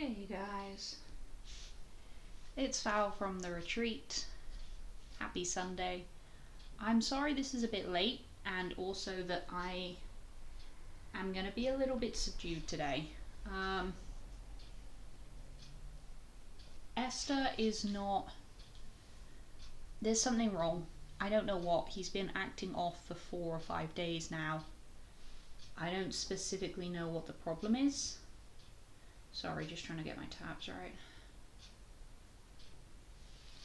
Hey guys, it's Val from the retreat. Happy Sunday. I'm sorry this is a bit late, and also that I am going to be a little bit subdued today. Esther is not. There's something wrong. I don't know what. He's been acting off for 4 or 5 days now. I don't specifically know what the problem is. Sorry, just trying to get my tabs right.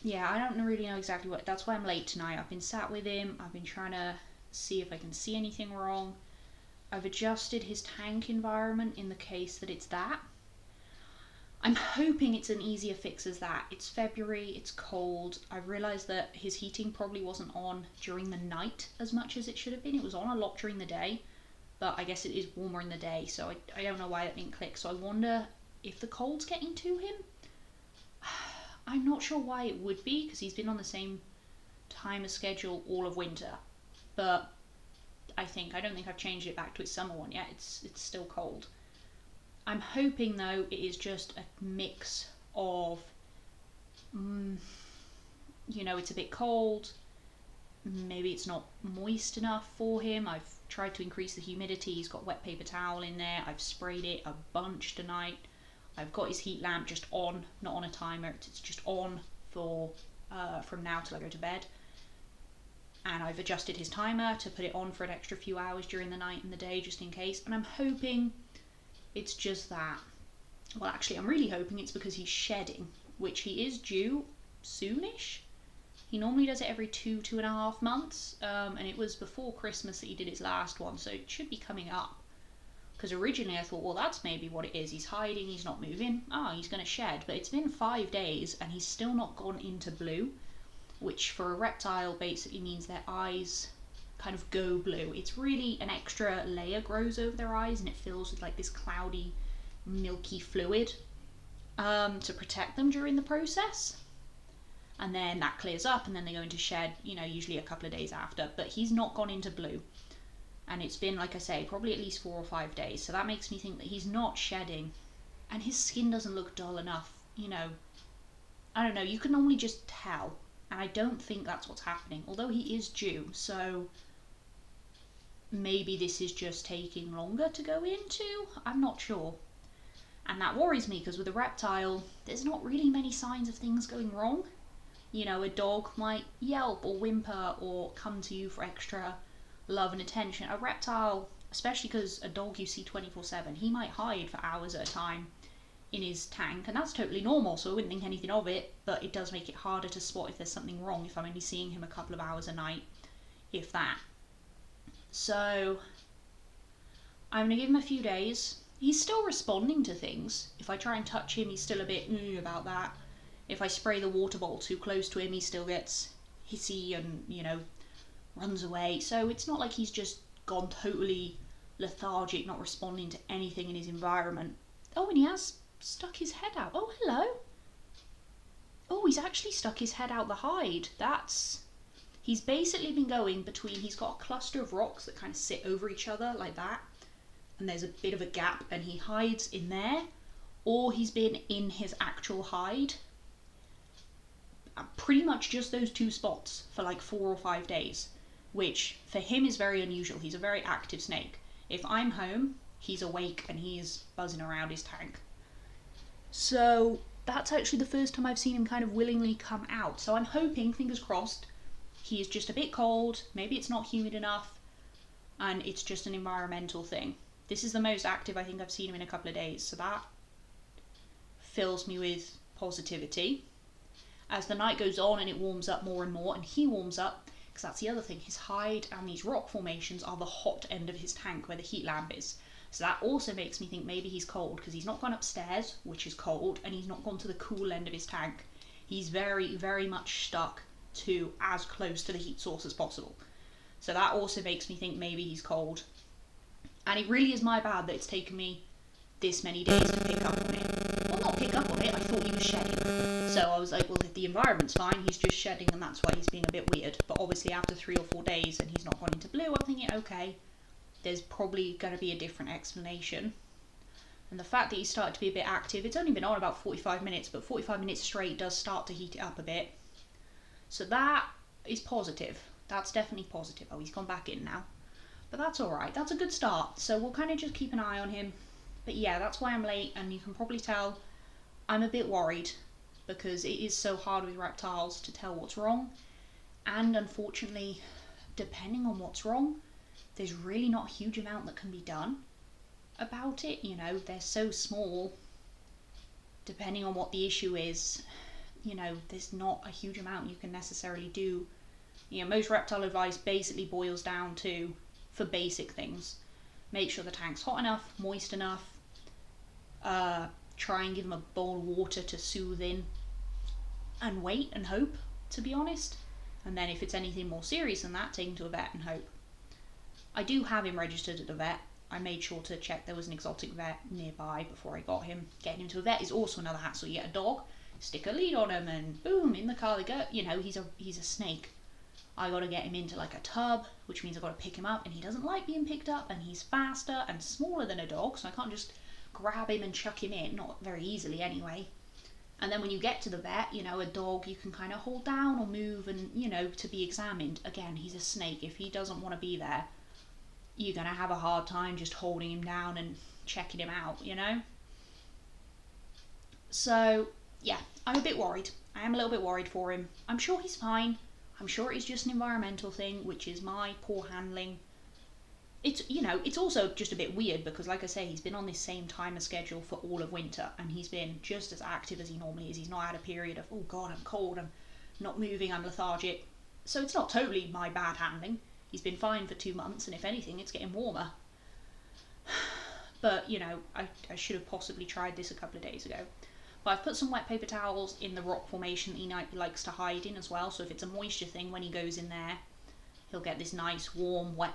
Yeah, I don't really know exactly what. That's why I'm late tonight. I've been sat with him. I've been trying to see if I can see anything wrong. I've adjusted his tank environment in the case that it's that. I'm hoping it's an easier fix as that. It's February, it's cold. I've realised that his heating probably wasn't on during the night as much as it should have been. It was on a lot during the day, but I guess it is warmer in the day, so I don't know why that didn't click. So I wonder if the cold's getting to him. I'm not sure why it would be, because he's been on the same timer schedule all of winter. But I don't think I've changed it back to its summer one yet. It's still cold. I'm hoping though it is just a mix of, it's a bit cold. Maybe it's not moist enough for him. I've tried to increase the humidity. He's got wet paper towel in there. I've sprayed it a bunch tonight. I've got his heat lamp just on, not on a timer. It's just on for from now till I go to bed. And I've adjusted his timer to put it on for an extra few hours during the night and the day, just in case. And I'm hoping it's just that. Well, actually, I'm really hoping it's because he's shedding, which he is due soonish. He normally does it every 2.5 months, and it was before Christmas that he did his last one, so it should be coming up. Because originally I thought, well, that's maybe what it is. He's hiding, he's not moving. He's going to shed. But it's been 5 days and he's still not gone into blue, which for a reptile basically means their eyes kind of go blue. It's really an extra layer grows over their eyes and it fills with like this cloudy, milky fluid to protect them during the process. And then that clears up and then they go into shed, usually a couple of days after. But he's not gone into blue. And it's been, like I say, probably at least 4 or 5 days. So that makes me think that he's not shedding. And his skin doesn't look dull enough, I don't know, you can normally just tell. And I don't think that's what's happening. Although he is due, so maybe this is just taking longer to go into. I'm not sure. And that worries me, because with a reptile, there's not really many signs of things going wrong. A dog might yelp or whimper or come to you for extra love and attention. A reptile, especially because a dog you see 24/7, he might hide for hours at a time in his tank, and that's totally normal, so I wouldn't think anything of it, but it does make it harder to spot if there's something wrong if I'm only seeing him a couple of hours a night, if that. So I'm going to give him a few days. He's still responding to things. If I try and touch him, he's still a bit about that. If I spray the water bottle too close to him, he still gets hissy and, runs away. So it's not like he's just gone totally lethargic, not responding to anything in his environment. Oh, and he has stuck his head out. Oh, hello. Oh, he's actually stuck his head out the hide. He's basically been going between, he's got a cluster of rocks that kind of sit over each other like that. And there's a bit of a gap and he hides in there. Or he's been in his actual hide. Pretty much just those 2 spots for like 4 or 5 days. Which for him is very unusual. He's a very active snake. If I'm home, he's awake and he's buzzing around his tank. So that's actually the first time I've seen him kind of willingly come out. So I'm hoping, fingers crossed, he is just a bit cold. Maybe it's not humid enough and it's just an environmental thing. This is the most active I think I've seen him in a couple of days. So that fills me with positivity. As the night goes on and it warms up more and more and he warms up, because that's the other thing, his hide and these rock formations are the hot end of his tank where the heat lamp is. So that also makes me think maybe he's cold, because he's not gone upstairs, which is cold, and he's not gone to the cool end of his tank. He's very, very much stuck to as close to the heat source as possible. So that also makes me think maybe he's cold. And it really is my bad that it's taken me this many days to pick up on it. Well, not pick up on it, I thought he was shedding. So I was like, well, if the environment's fine, he's just shedding and that's why he's being a bit weird. But obviously after 3 or 4 days and he's not gone into blue, I'm thinking, okay, there's probably going to be a different explanation. And the fact that he started to be a bit active, it's only been on about 45 minutes, but 45 minutes straight does start to heat it up a bit. So that is positive. That's definitely positive. Oh, he's gone back in now. But that's alright. That's a good start. So we'll kind of just keep an eye on him. But yeah, that's why I'm late, and you can probably tell I'm a bit worried because it is so hard with reptiles to tell what's wrong. And unfortunately, depending on what's wrong, there's really not a huge amount that can be done about it. You know, they're so small. Depending on what the issue is, you know, there's not a huge amount you can necessarily do. You know, most reptile advice basically boils down to, for basic things, make sure the tank's hot enough, moist enough, try and give them a bowl of water to soothe in, and wait and hope, to be honest. And then if it's anything more serious than that, take him to a vet and hope. I do have him registered at the vet. I made sure to check there was an exotic vet nearby before I got him. Getting him to a vet is also another hassle. You get a dog, stick a lead on him, and boom, in the car they go. You know, he's a snake. I got to get him into like a tub, which means I've got to pick him up, and he doesn't like being picked up, and he's faster and smaller than a dog, so I can't just grab him and chuck him in, not very easily anyway. And then when you get to the vet, you know, a dog you can kind of hold down or move and, you know, to be examined. Again, he's a snake. If he doesn't want to be there, you're going to have a hard time just holding him down and checking him out, you know? So, yeah, I'm a bit worried. I am a little bit worried for him. I'm sure he's fine. I'm sure it's just an environmental thing, which is my poor handling. It's, you know, it's also just a bit weird because, like I say, he's been on this same timer schedule for all of winter, and he's been just as active as he normally is. He's not had a period of, oh God, I'm cold, I'm not moving, I'm lethargic. So it's not totally my bad handling. He's been fine for 2 months, and if anything, it's getting warmer. But, you know, I should have possibly tried this a couple of days ago. But I've put some wet paper towels in the rock formation that he likes to hide in as well, so if it's a moisture thing, when he goes in there, he'll get this nice, warm, wet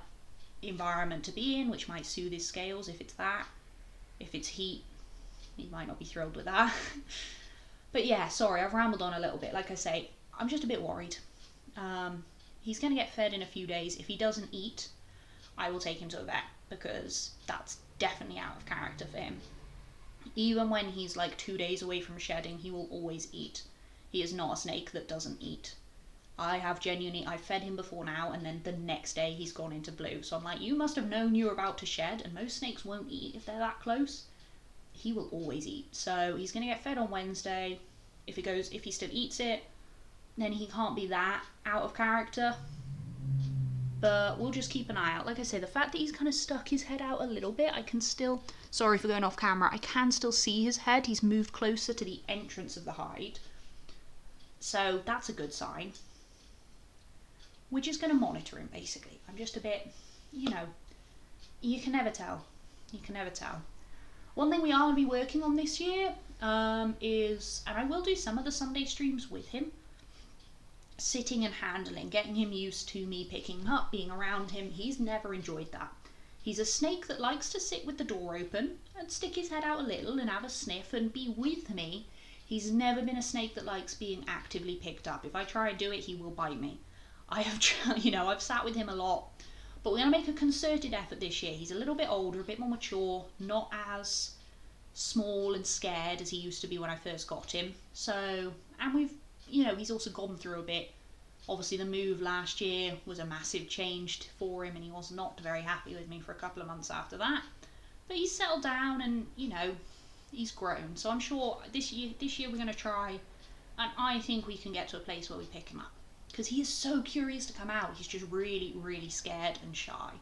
environment to be in, which might soothe his scales if it's that. If it's heat, he might not be thrilled with that. But yeah, sorry, I've rambled on a little bit. Like I say, I'm just a bit worried. He's going to get fed in a few days. If he doesn't eat, I will take him to a vet because that's definitely out of character for him. Even when he's like 2 days away from shedding, he will always eat. He is not a snake that doesn't eat. I've fed him before now, and then the next day he's gone into blue. So I'm like, you must have known you were about to shed, and most snakes won't eat if they're that close. He will always eat. So he's going to get fed on Wednesday. If he still eats it, then he can't be that out of character. But we'll just keep an eye out. Like I say, the fact that he's kind of stuck his head out a little bit, I can still, sorry for going off camera, I can still see his head. He's moved closer to the entrance of the hide. So that's a good sign. We're just going to monitor him, basically. I'm just a bit, you know, you can never tell. You can never tell. One thing we are going to be working on this year is, and I will do some of the Sunday streams with him, sitting and handling, getting him used to me picking him up, being around him. He's never enjoyed that. He's a snake that likes to sit with the door open and stick his head out a little and have a sniff and be with me. He's never been a snake that likes being actively picked up. If I try and do it, he will bite me. I've sat with him a lot, but we're going to make a concerted effort this year. He's a little bit older, a bit more mature, not as small and scared as he used to be when I first got him. So, and he's also gone through a bit. Obviously the move last year was a massive change for him, and he was not very happy with me for a couple of months after that. But he's settled down and, he's grown. So I'm sure this year we're going to try, and I think we can get to a place where we pick him up. Because he is so curious to come out. He's just really, really scared and shy.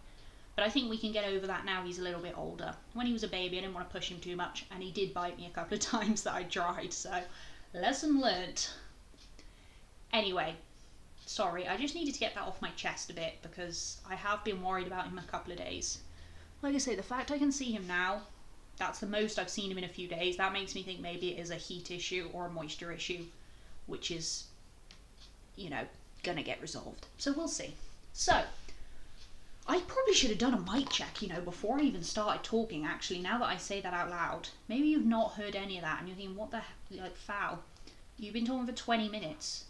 But I think we can get over that now he's a little bit older. When he was a baby, I didn't want to push him too much, and he did bite me a couple of times that I tried, so lesson learnt. Anyway, sorry, I just needed to get that off my chest a bit, because I have been worried about him a couple of days. Like I say, the fact I can see him now, that's the most I've seen him in a few days. That makes me think maybe it is a heat issue or a moisture issue, which is, gonna get resolved. So we'll see. So, I probably should have done a mic check, before I even started talking, actually, now that I say that out loud. Maybe you've not heard any of that, and you're thinking, what the heck, foul. You've been talking for 20 minutes.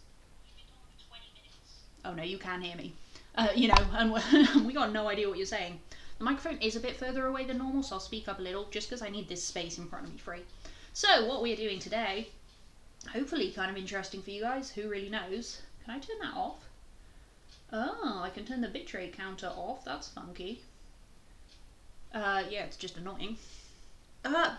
Oh no, you can hear me. And we got no idea what you're saying. The microphone is a bit further away than normal, so I'll speak up a little just because I need this space in front of me free. So what we're doing today, hopefully kind of interesting for you guys, who really knows. Can I turn that off? Oh, I can turn the bitrate counter off, that's funky. Yeah, it's just annoying.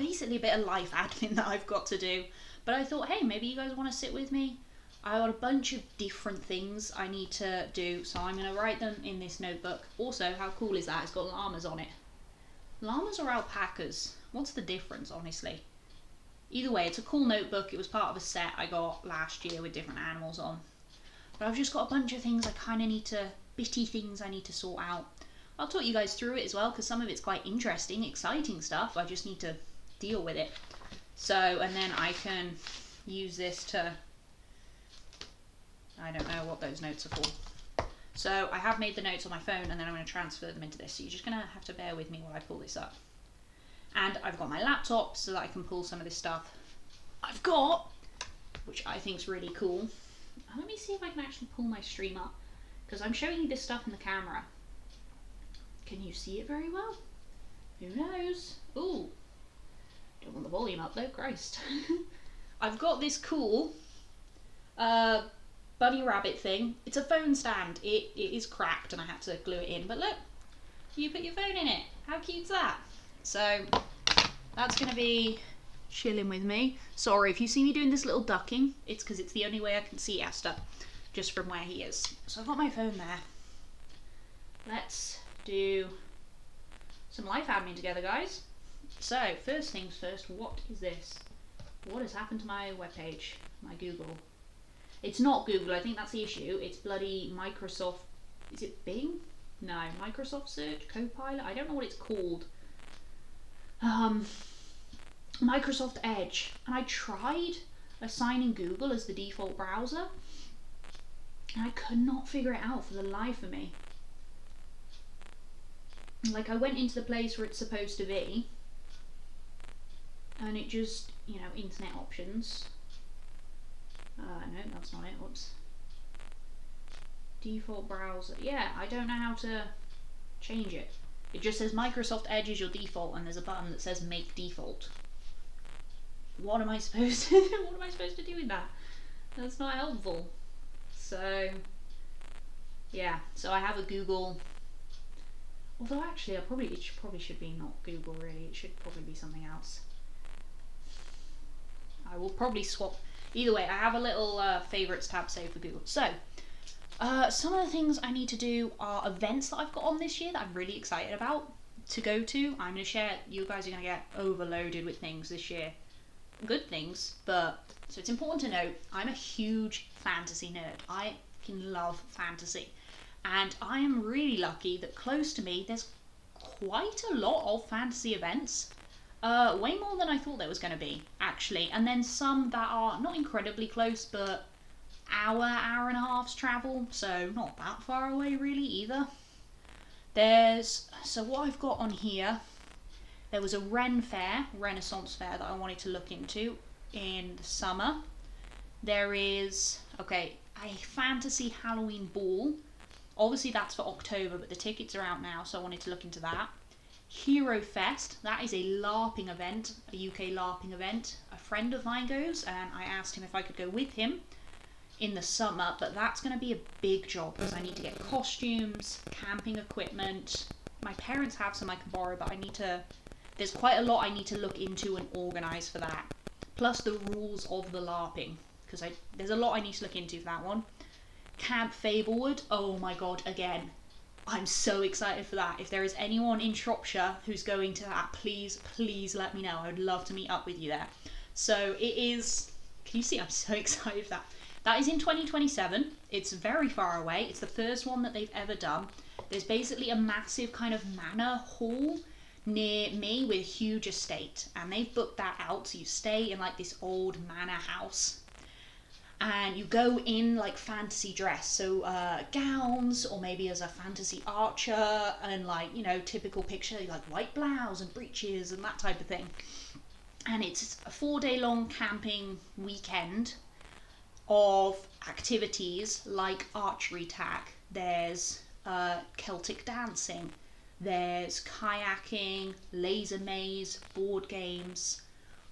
Basically a bit of life admin that I've got to do. But I thought, hey, maybe you guys want to sit with me? I got a bunch of different things I need to do, so I'm going to write them in this notebook. Also, how cool is that? It's got llamas on it. Llamas or alpacas? What's the difference, honestly? Either way, it's a cool notebook. It was part of a set I got last year with different animals on. But I've just got a bunch of things I kind of need to, bitty things I need to sort out. I'll talk you guys through it as well, because some of it's quite interesting, exciting stuff. I just need to deal with it. So, and then I can use this to, I don't know what those notes are for. So I have made the notes on my phone, and then I'm going to transfer them into this. So you're just going to have to bear with me while I pull this up. And I've got my laptop so that I can pull some of this stuff I've got, which I think is really cool. Let me see if I can actually pull my stream up, because I'm showing you this stuff in the camera. Can you see it very well? Who knows? Ooh, don't want the volume up though, Christ. I've got this cool bunny rabbit thing. It's a phone stand. It is cracked and I had to glue it in, but look, you put your phone in it. How cute's that? So that's going to be chilling with me. Sorry if you see me doing this little ducking, it's because it's the only way I can see Asta, just from where he is. So I've got my phone there. Let's do some life admin together, guys. So first things first, what is this? What has happened to my webpage, my Google? It's not Google, I think that's the issue. It's bloody Microsoft, is it Bing? No, Microsoft Search, Copilot, I don't know what it's called. Microsoft Edge. And I tried assigning Google as the default browser, and I could not figure it out for the life of me. Like, I went into the place where it's supposed to be, and it just, you know, internet options. No, that's not it. Whoops. Default browser. Yeah, I don't know how to change it. It just says Microsoft Edge is your default, and there's a button that says make default. What am I supposed to what am I supposed to do with that? That's not helpful. So yeah, so I have a Google. Although actually, it probably should be not Google really. It should probably be something else. I will probably swap. Either way, I have a little favorites tab saved for Google. So some of the things I need to do are events that I've got on this year that I'm really excited about to go to. I'm going to share. You guys are going to get overloaded with things this year. Good things, but so it's important to note I'm a huge fantasy nerd. I fucking love fantasy. And I am really lucky that close to me there's quite a lot of fantasy events. Way more than I thought there was going to be, actually. And then some that are not incredibly close, but hour and a half's travel. So not that far away really either. So what I've got on here, there was a Renaissance fair that I wanted to look into in the summer. There is, a fantasy Halloween ball. Obviously that's for October, but the tickets are out now, so I wanted to look into that. Hero Fest, that is a LARPing event, a UK LARPing event. A friend of mine goes, and I asked him if I could go with him in the summer, but that's going to be a big job because I need to get costumes, camping equipment. My parents have some I can borrow, but there's quite a lot I need to look into and organise for that. Plus the rules of the LARPing, because there's a lot I need to look into for that one. Camp Fablewood, oh my god, again, I'm so excited for that. If there is anyone in Shropshire who's going to that, please let me know. I would love to meet up with you there. So it is, can you see, I'm so excited for that. That is in 2027. It's very far away. It's the first one that they've ever done. There's basically a massive kind of manor hall near me with a huge estate, and they've booked that out, so you stay in like this old manor house. And you go in like fantasy dress, so gowns, or maybe as a fantasy archer, and like, you know, typical picture, like white blouse and breeches and that type of thing. And it's a 4-day long camping weekend of activities like archery tag. There's Celtic dancing. There's kayaking, laser maze, board games.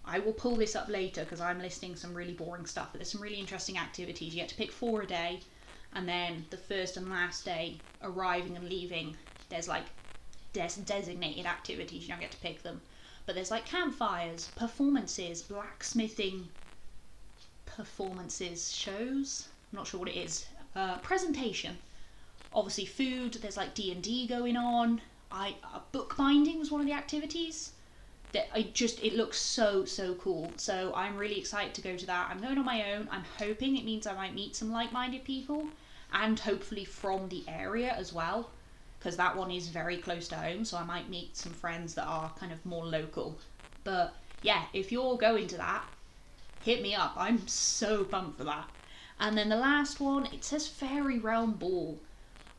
I will pull this up later because I'm listing some really boring stuff, but there's some really interesting activities. You get to pick 4 a day, and then the first and last day, arriving and leaving, there's like designated activities. You don't get to pick them, but there's like campfires, performances, blacksmithing performances, shows. I'm not sure what it is. Presentation. Obviously food. There's like D&D going on. Bookbinding was one of the activities. It looks so cool. So I'm really excited to go to that. I'm going on my own. I'm hoping it means I might meet some like-minded people, and hopefully from the area as well, because that one is very close to home, so I might meet some friends that are kind of more local. But yeah, if you're going to that, hit me up. I'm so pumped for that. And then the last one, it says Fairy Realm Ball.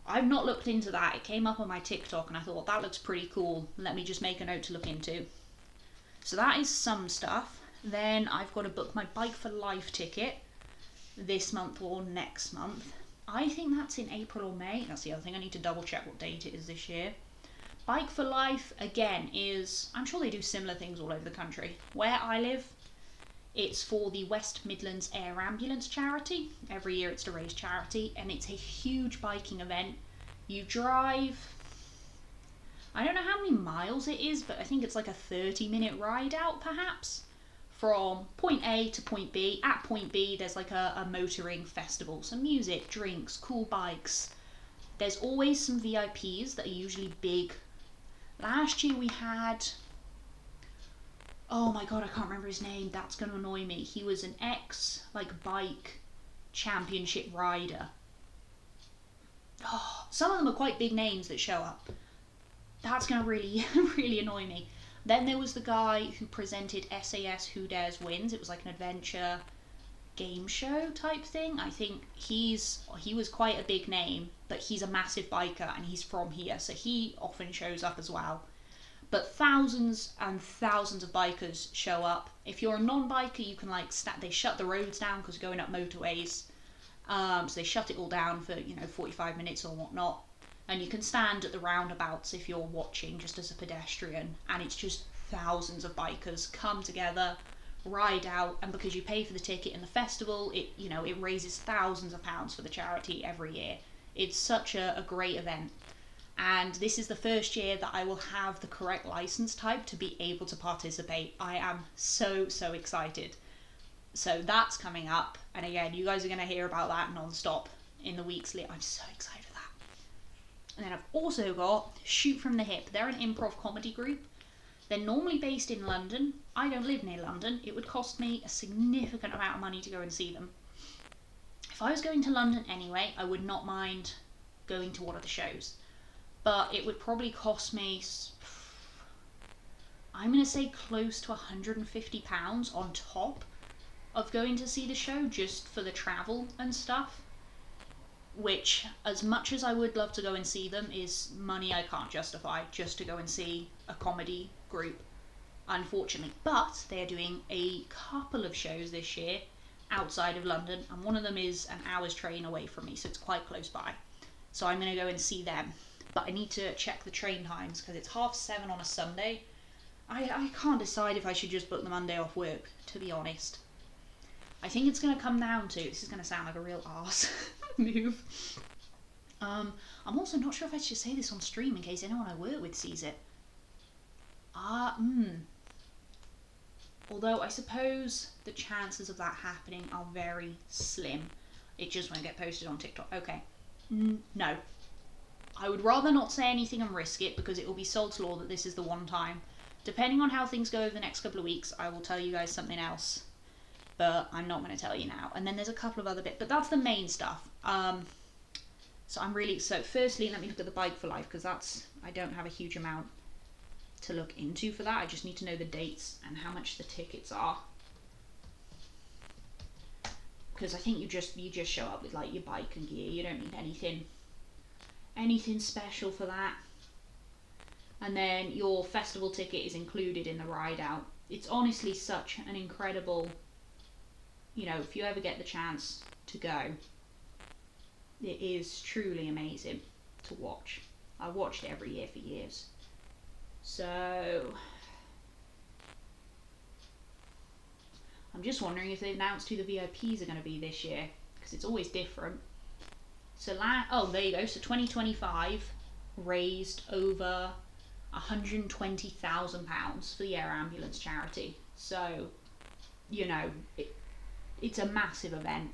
I've not looked into that. It came up on my TikTok and I thought that looks pretty cool. Let me just make a note to look into. So that is some stuff. Then I've got to book my Bike for Life ticket this month or next month. I think that's in April or May. That's the other thing. I need to double check what date it is this year. Bike for Life, again, I'm sure they do similar things all over the country. Where I live, it's for the West Midlands Air Ambulance charity. Every year it's to raise charity, and it's a huge biking event. You drive, I don't know how many miles it is, but I think it's like a 30-minute ride out perhaps, from point A to point B. At point B there's like a motoring festival, some music, drinks, cool bikes. There's always some VIPs that are usually big. Last year we had, oh my god, I can't remember his name. That's going to annoy me. He was an bike championship rider. Oh, some of them are quite big names that show up. That's going to really, really annoy me. Then there was the guy who presented SAS Who Dares Wins. It was like an adventure game show type thing. I think he was quite a big name, but he's a massive biker and he's from here, so he often shows up as well. But thousands and thousands of bikers show up. If you're a non-biker, you can they shut the roads down because going up motorways. So they shut it all down for 45 minutes or whatnot. And you can stand at the roundabouts if you're watching just as a pedestrian, and it's just thousands of bikers come together, ride out, and because you pay for the ticket in the festival, it raises thousands of pounds for the charity every year. It's such a great event. And this is the first year that I will have the correct license type to be able to participate. I am so excited. So that's coming up, and again, you guys are going to hear about that non-stop in the weeks later. I'm so excited for that. And then I've also got Shoot From The Hip. They're an improv comedy group. They're normally based in London. I don't live near London. It would cost me a significant amount of money to go and see them. If I was going to London anyway, I would not mind going to one of the shows. But it would probably cost me, I'm going to say close to £150 on top of going to see the show just for the travel and stuff. Which, as much as I would love to go and see them, is money I can't justify just to go and see a comedy group, unfortunately. But they are doing a couple of shows this year outside of London, and one of them is an hour's train away from me, so it's quite close by. So I'm going to go and see them. But I need to check the train times because it's 7:30 on a Sunday. I can't decide if I should just book the Monday off work, to be honest. I think it's going to come down to, this is going to sound like a real arse move. I'm also not sure if I should say this on stream in case anyone I work with sees it. Although I suppose the chances of that happening are very slim. It just won't get posted on TikTok. Okay. No. I would rather not say anything and risk it because it will be sod's law that this is the one time. Depending on how things go over the next couple of weeks, I will tell you guys something else. But I'm not going to tell you now. And then there's a couple of other bits, but that's the main stuff. So firstly, let me look at the Bike for Life because I don't have a huge amount to look into for that. I just need to know the dates and how much the tickets are. Because I think you just show up with like your bike and gear. You don't need anything special for that. And then your festival ticket is included in the ride out. It's honestly such an incredible, if you ever get the chance to go, it is truly amazing to watch. I watched it every year for years. So I'm just wondering if they've announced who the VIPs are going to be this year, because it's always different. So there you go. So 2025 raised over £120,000 for the air ambulance charity. So, you know, it's a massive event.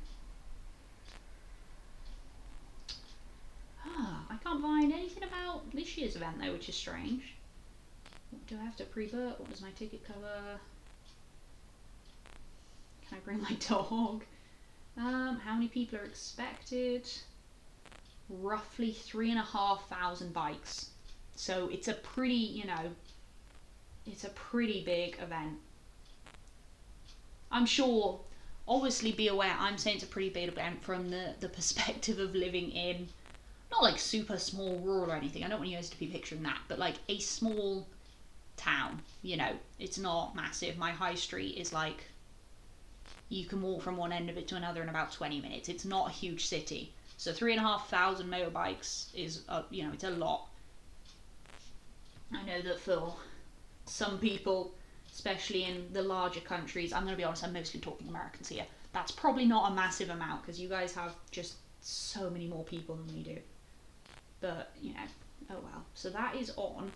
I can't find anything about this year's event though, which is strange. Do I have to pre-book? What does my ticket cover? Can I bring my dog? How many people are expected? Roughly 3,500 bikes. So it's a pretty, you know, it's a pretty big event. I'm sure, obviously be aware, I'm saying it's a pretty big event from the perspective of living in, not like super small rural or anything, I don't want you guys to be picturing that, but like a small town, you know, it's not massive. My high street is like, you can walk from one end of it to another in about 20 minutes. It's not a huge city. So 3,500 motorbikes is, you know, it's a lot. I know that for some people, especially in the larger countries, I'm going to be honest, I'm mostly talking Americans here, that's probably not a massive amount because you guys have just so many more people than we do. But, you know, oh well. So that is on.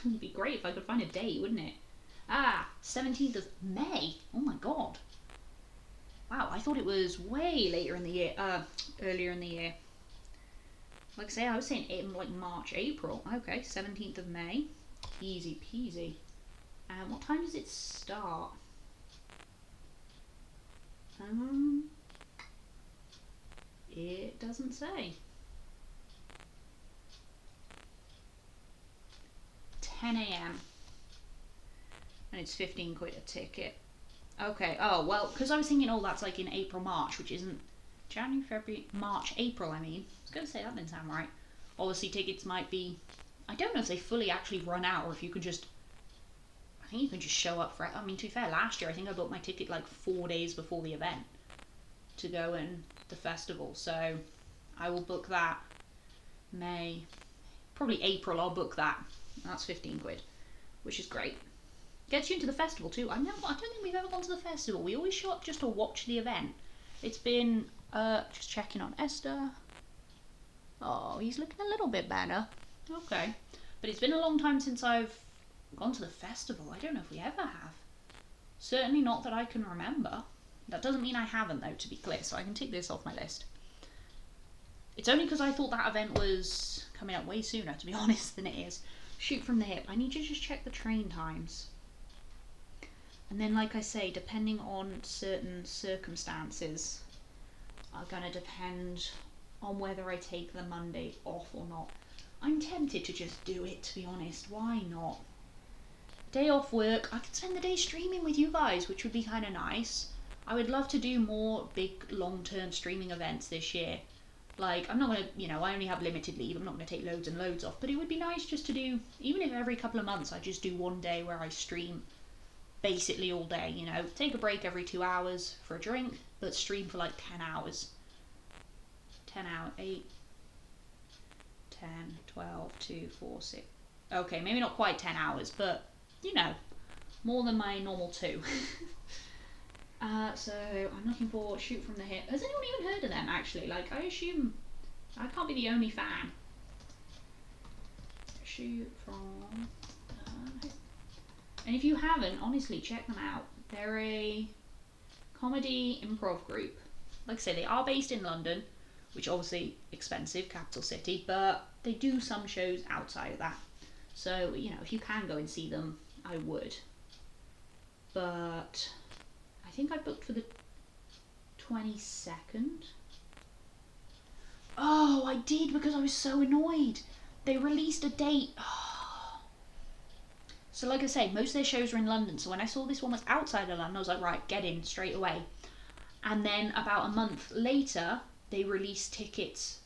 It'd be great if I could find a date, wouldn't it? 17th of May. Oh my god. Wow, I thought it was way later in the year, earlier in the year. Like I say, I was saying like March, April. Okay, 17th of May. Easy peasy. What time does it start? It doesn't say. 10 a.m. and it's 15 quid a ticket. Okay, oh, well, because I was thinking, oh, that's like in April, March, which isn't January, February, March, April, I mean. I was going to say, that didn't sound right. Obviously, tickets might be, I don't know if they fully actually run out, or if you could just, I think you can just show up for it. I mean, to be fair, last year, I think I booked my ticket like 4 days before the event to go in the festival. So, I will book that May, probably April, I'll book that. That's 15 quid, which is great. Gets you into the festival too. I don't think we've ever gone to the festival. We always show up just to watch the event. It's been, just checking on Esther. Oh, he's looking a little bit better. Okay. But it's been a long time since I've gone to the festival. I don't know if we ever have. Certainly not that I can remember. That doesn't mean I haven't though, to be clear, so I can tick this off my list. It's only because I thought that event was coming up way sooner, to be honest, than it is. Shoot from the hip. I need to just check the train times. And then, like I say, depending on certain circumstances, are going to depend on whether I take the Monday off or not. I'm tempted to just do it, to be honest. Why not? Day off work, I could spend the day streaming with you guys, which would be kind of nice. I would love to do more big, long-term streaming events this year. Like, I'm not going to, you know, I only have limited leave. I'm not going to take loads and loads off. But it would be nice just to do, even if every couple of months I just do one day where I stream basically all day, you know, take a break every 2 hours for a drink, but stream for like 10 hours. 10 hours, 8, 10, 12, 2, 4, 6. Okay, maybe not quite 10 hours, but, you know, more than my normal 2. So I'm looking for Shoot From The Hip. Has anyone even heard of them, actually? Like, I assume I can't be the only fan. Shoot From The Hip. And if you haven't, honestly, check them out. They're a comedy improv group. Like I say, they are based in London, which obviously expensive, capital city, but they do some shows outside of that. So, you know, if you can go and see them, I would. But I think I booked for the 22nd. Oh, I did, because I was so annoyed. They released a date. So like I say, most of their shows are in London, so when I saw this one was outside of London, I was like, right, get in straight away. And then about a month later, they released tickets,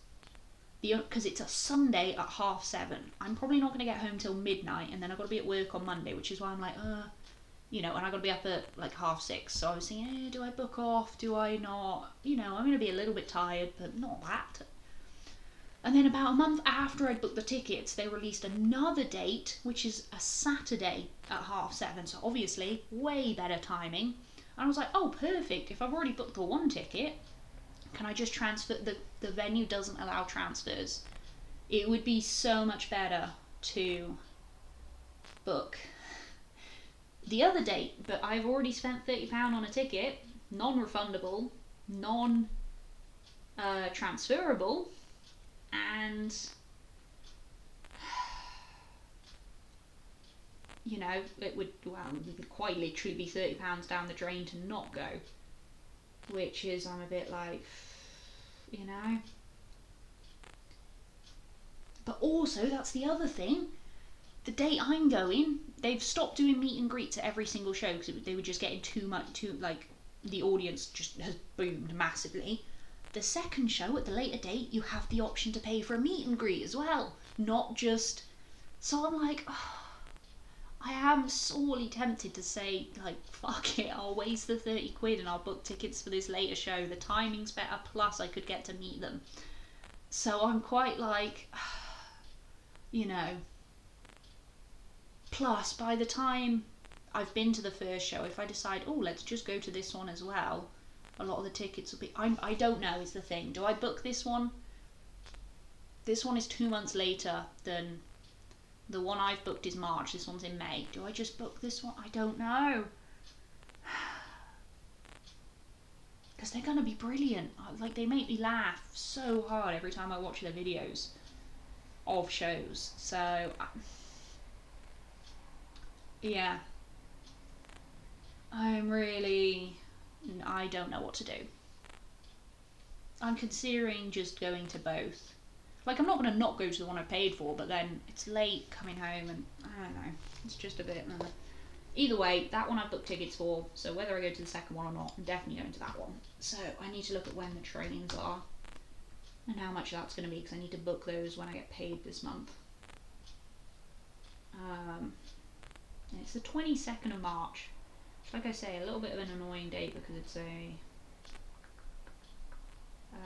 because it's a Sunday at 7:30. I'm probably not going to get home till midnight, and then I've got to be at work on Monday, which is why I'm like, you know, and I've got to be up at like 6:30. So I was thinking, do I book off? Do I not? You know, I'm going to be a little bit tired, but not that. And then about a month after I'd booked the tickets, they released another date, which is a Saturday at 7:30. So obviously, way better timing. And I was like, oh, perfect. If I've already booked the one ticket, can I just transfer? The venue doesn't allow transfers. It would be so much better to book the other date, but I've already spent £30 on a ticket, non-refundable, non-transferable, and you know, it would quite literally be £30 down the drain to not go, which is, I'm a bit like, you know. But also, that's the other thing. The date I'm going, they've stopped doing meet and greets at every single show because they were just getting too like, the audience just has boomed massively. The second show at the later date, you have the option to pay for a meet and greet as well, not just. So I'm like, oh, I am sorely tempted to say, like, fuck it, I'll waste the 30 quid and I'll book tickets for this later show. The timing's better, plus I could get to meet them. So I'm quite like, you know. Plus, by the time I've been to the first show, if I decide, oh, let's just go to this one as well, a lot of the tickets will be. I don't know, is the thing. Do I book this one? This one is 2 months later than the one I've booked is March. This one's in May. Do I just book this one? I don't know. Because they're going to be brilliant. Like, they make me laugh so hard every time I watch their videos of shows. So, yeah. I don't know what to do. I'm considering just going to both. Like, I'm not going to not go to the one I paid for, but then it's late coming home and I don't know. It's just a bit. Either way, that one I've booked tickets for, so whether I go to the second one or not, I'm definitely going to that one. So I need to look at when the trains are and how much that's going to be, because I need to book those when I get paid this month. And it's the 22nd of March. Like I say, a little bit of an annoying date because it's a.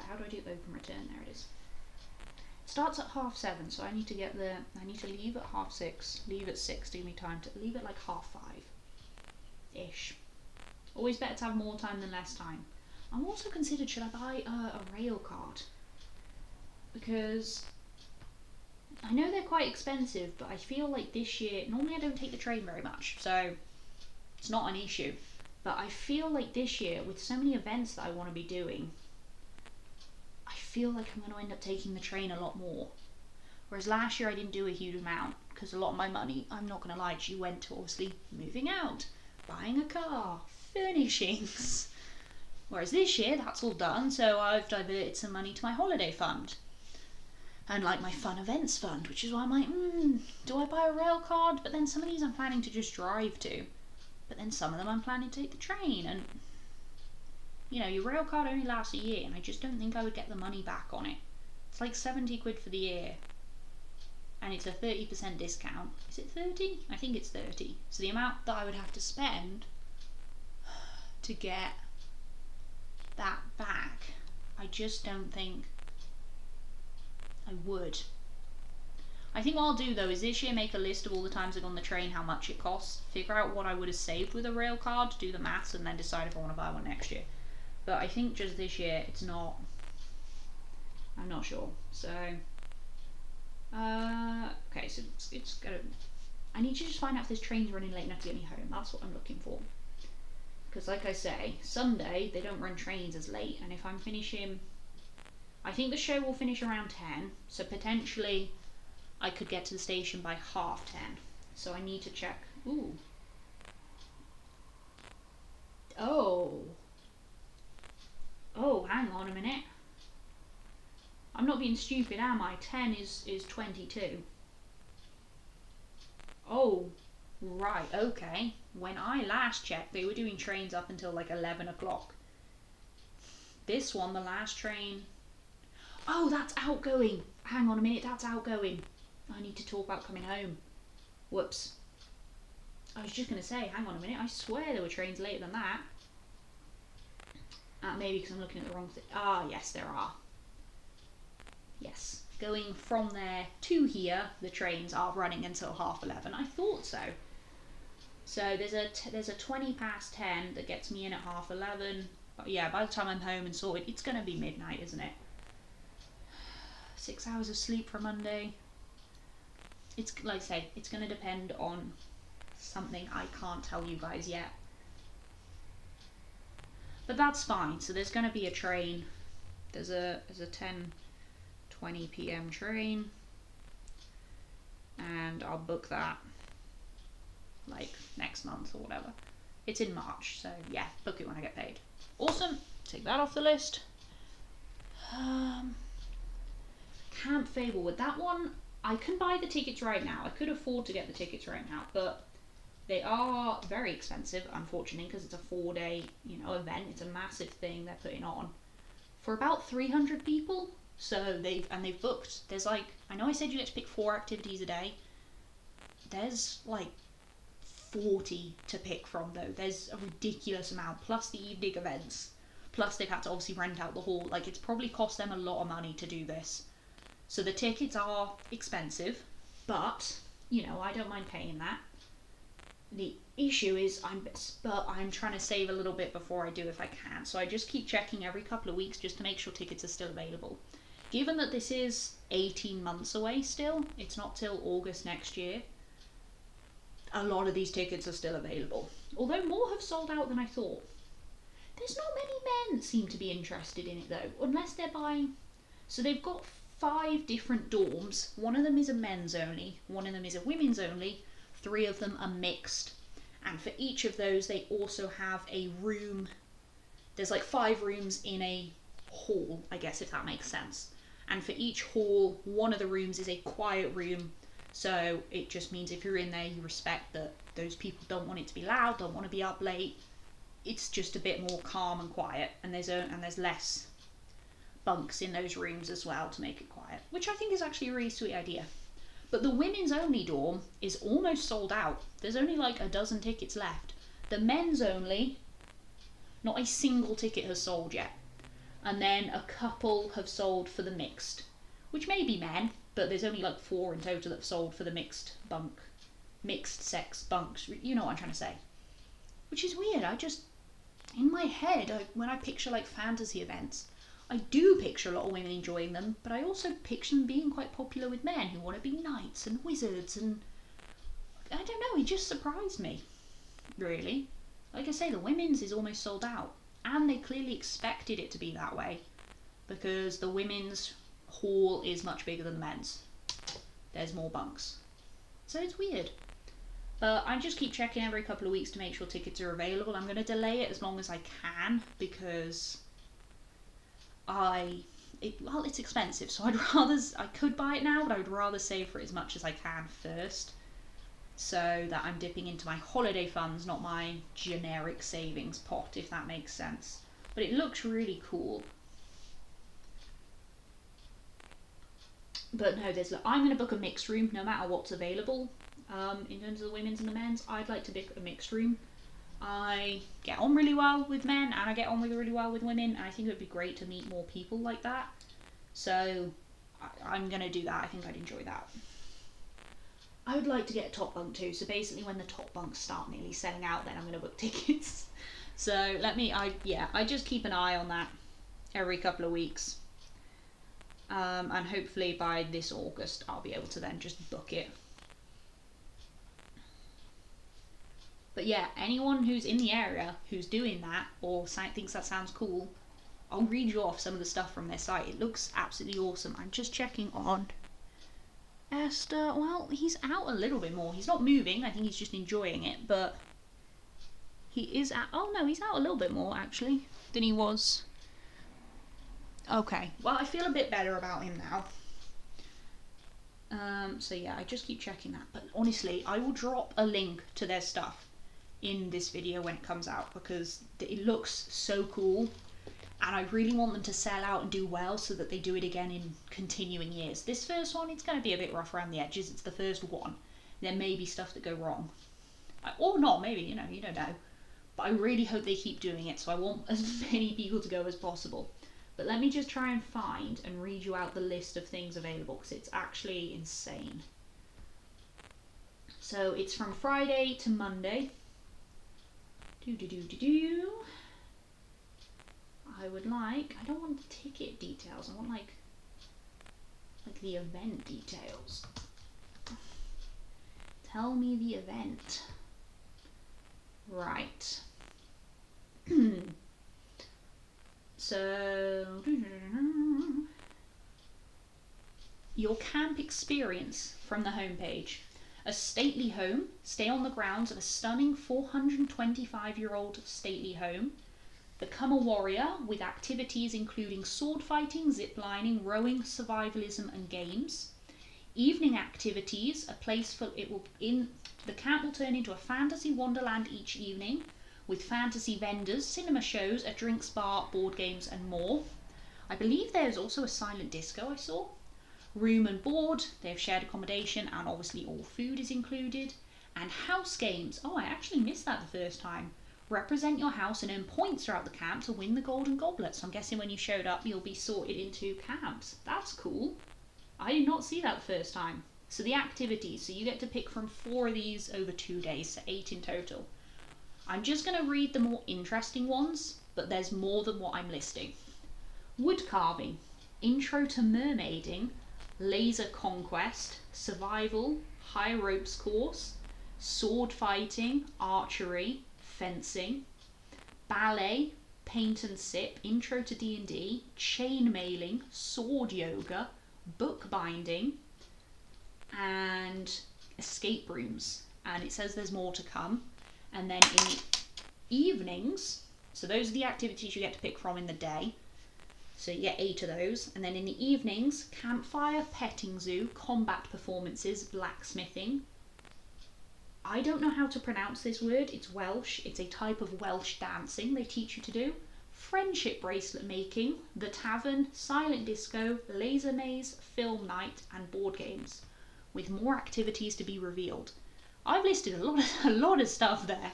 How do I do open return? There it is. It starts at 7:30, so I need to leave at 6:30. Leave at 6, give me time to leave at like 5:30-ish. Always better to have more time than less time. I'm also considered, should I buy a rail card? Because I know they're quite expensive, but I feel like this year, normally I don't take the train very much, so it's not an issue. But I feel like this year, with so many events that I want to be doing, I feel like I'm going to end up taking the train a lot more. Whereas last year I didn't do a huge amount, because a lot of my money, I'm not going to lie, she went to obviously moving out, buying a car, furnishings. Whereas this year, that's all done, so I've diverted some money to my holiday fund. And like my fun events fund, which is why I'm like, do I buy a rail card? But then some of these I'm planning to just drive to. But then some of them I'm planning to take the train. And, you know, your rail card only lasts a year, and I just don't think I would get the money back on it. It's like 70 quid for the year. And it's a 30% discount. Is it 30? I think it's 30. So the amount that I would have to spend to get that back, I just don't think I would. I think what I'll do though is this year make a list of all the times I've gone on the train, how much it costs, figure out what I would have saved with a rail card, do the maths, and then decide if I want to buy one next year. But I think just this year it's not. I'm not sure. So okay, so it's gotta. I need to just find out if this train's running late enough to get me home. That's what I'm looking for. Because like I say, Sunday they don't run trains as late, and if I'm finishing, I think the show will finish around 10, so potentially I could get to the station by 10:30. So I need to check. Ooh. Oh, hang on a minute. I'm not being stupid, am I? 10 is 22. Oh, right, okay. When I last checked, they were doing trains up until like 11 o'clock. This one, the last train. Oh, that's outgoing. Hang on a minute, that's outgoing. I need to talk about coming home. Whoops. I was just going to say, hang on a minute, I swear there were trains later than that. Maybe because I'm looking at the wrong thing. Ah, yes, there are. Yes. going from there to here, the trains are running until 11:30. I thought so. So there's a 20 past 10 that gets me in at 11:30. But yeah, by the time I'm home and sorted, it's going to be midnight, isn't it? 6 hours of sleep for Monday. It's, like I say, it's going to depend on something I can't tell you guys yet. But that's fine. So there's going to be a train. There's a 10:20 p.m. train. And I'll book that like next month or whatever. It's in March, so yeah, book it when I get paid. Awesome. Take that off the list. Camp Fablewood. That one, I can buy the tickets right now. I could afford to get the tickets right now, but they are very expensive, unfortunately, because it's a 4-day, event. It's a massive thing they're putting on for about 300 people. So they've booked. There's like, I know I said you get to pick 4 activities a day. There's like 40 to pick from though. There's a ridiculous amount, plus the evening events, plus they've had to obviously rent out the hall. Like, it's probably cost them a lot of money to do this. So the tickets are expensive, but I don't mind paying that. The issue is I'm trying to save a little bit before I do if I can. So I just keep checking every couple of weeks just to make sure tickets are still available. Given that this is 18 months away still, it's not till August next year, a lot of these tickets are still available. Although more have sold out than I thought. There's not many men seem to be interested in it though, unless they're buying. So they've got 5 different dorms. One of them is a men's only, one of them is a women's only, 3 of them are mixed. And for each of those, they also have a room. There's like 5 rooms in a hall, I guess, if that makes sense. And for each hall, one of the rooms is a quiet room. So it just means if you're in there, you respect that those people don't want it to be loud, don't want to be up late. It's just a bit more calm and quiet. And there's less bunks in those rooms as well to make it quiet, which I think is actually a really sweet idea. But the women's only dorm is almost sold out. There's only like a dozen tickets left. The men's only, not a single ticket has sold yet. And then a couple have sold for the mixed, which may be men, but there's only like 4 in total that have sold for the mixed sex bunks. You know what I'm trying to say. Which is weird. In my head, when I picture like fantasy events, I do picture a lot of women enjoying them, but I also picture them being quite popular with men who want to be knights and wizards, and I don't know, it just surprised me, really. Like I say, the women's is almost sold out, and they clearly expected it to be that way, because the women's hall is much bigger than the men's. There's more bunks. So it's weird. But I just keep checking every couple of weeks to make sure tickets are available. I'm going to delay it as long as I can, because it's expensive, so I could buy it now, but I would rather save for it as much as I can first, so that I'm dipping into my holiday funds, not my generic savings pot, if that makes sense. But it looks really cool. But no, I'm going to book a mixed room no matter what's available. In terms of the women's and the men's, I'd like to book a mixed room. I get on really well with men, and I get on really well with women, and I think it would be great to meet more people like that. So I'm going to do that. I think I'd enjoy that. I would like to get a top bunk too, so basically when the top bunks start nearly selling out, then I'm going to book tickets. So I just keep an eye on that every couple of weeks. And hopefully by this August I'll be able to then just book it. But yeah, anyone who's in the area who's doing that or thinks that sounds cool, I'll read you off some of the stuff from their site. It looks absolutely awesome. I'm just checking on Esther. Well, he's out a little bit more. He's not moving. I think he's just enjoying it. But he is out. Oh no, he's out a little bit more actually than he was. Okay. Well, I feel a bit better about him now. So yeah, I just keep checking that. But honestly, I will drop a link to their stuff in this video when it comes out, because it looks so cool, and I really want them to sell out and do well so that they do it again in continuing years. This first one, it's going to be a bit rough around the edges. It's the first one. There may be stuff that go wrong, or not, maybe, you don't know, but I really hope they keep doing it, so I want as many people to go as possible. But let me just try and find and read you out the list of things available, because it's actually insane. So it's from Friday to Monday. I don't want the ticket details, I want like the event details. Tell me the event. Right. So, your camp experience from the homepage. A stately home. Stay on the grounds of a stunning 425-year-old stately home. Become a warrior with activities including sword fighting, zip lining, rowing, survivalism, and games. Evening activities. The camp will turn into a fantasy wonderland each evening, with fantasy vendors, cinema shows, a drinks bar, board games, and more. I believe there's also a silent disco I saw. Room and board, they have shared accommodation, and obviously all food is included. And house games. Oh, I actually missed that the first time. Represent your house and earn points throughout the camp to win the golden goblet. So I'm guessing when you showed up, you'll be sorted into camps. That's cool. I did not see that the first time. So the activities, so you get to pick from 4 of these over 2 days, so 8 in total. I'm just going to read the more interesting ones, but there's more than what I'm listing. Wood carving, intro to mermaiding, laser conquest, survival, high ropes course, sword fighting, archery, fencing, ballet, paint and sip, intro to D&D, chain mailing, sword yoga, bookbinding, and escape rooms. And it says there's more to come. And then in the evenings, so those are the activities you get to pick from in the day. So you get 8 of those. And then in the evenings, campfire, petting zoo, combat performances, blacksmithing. I don't know how to pronounce this word. It's Welsh. It's a type of Welsh dancing they teach you to do. Friendship bracelet making, the tavern, silent disco, laser maze, film night, and board games, with more activities to be revealed. I've listed a lot of stuff there.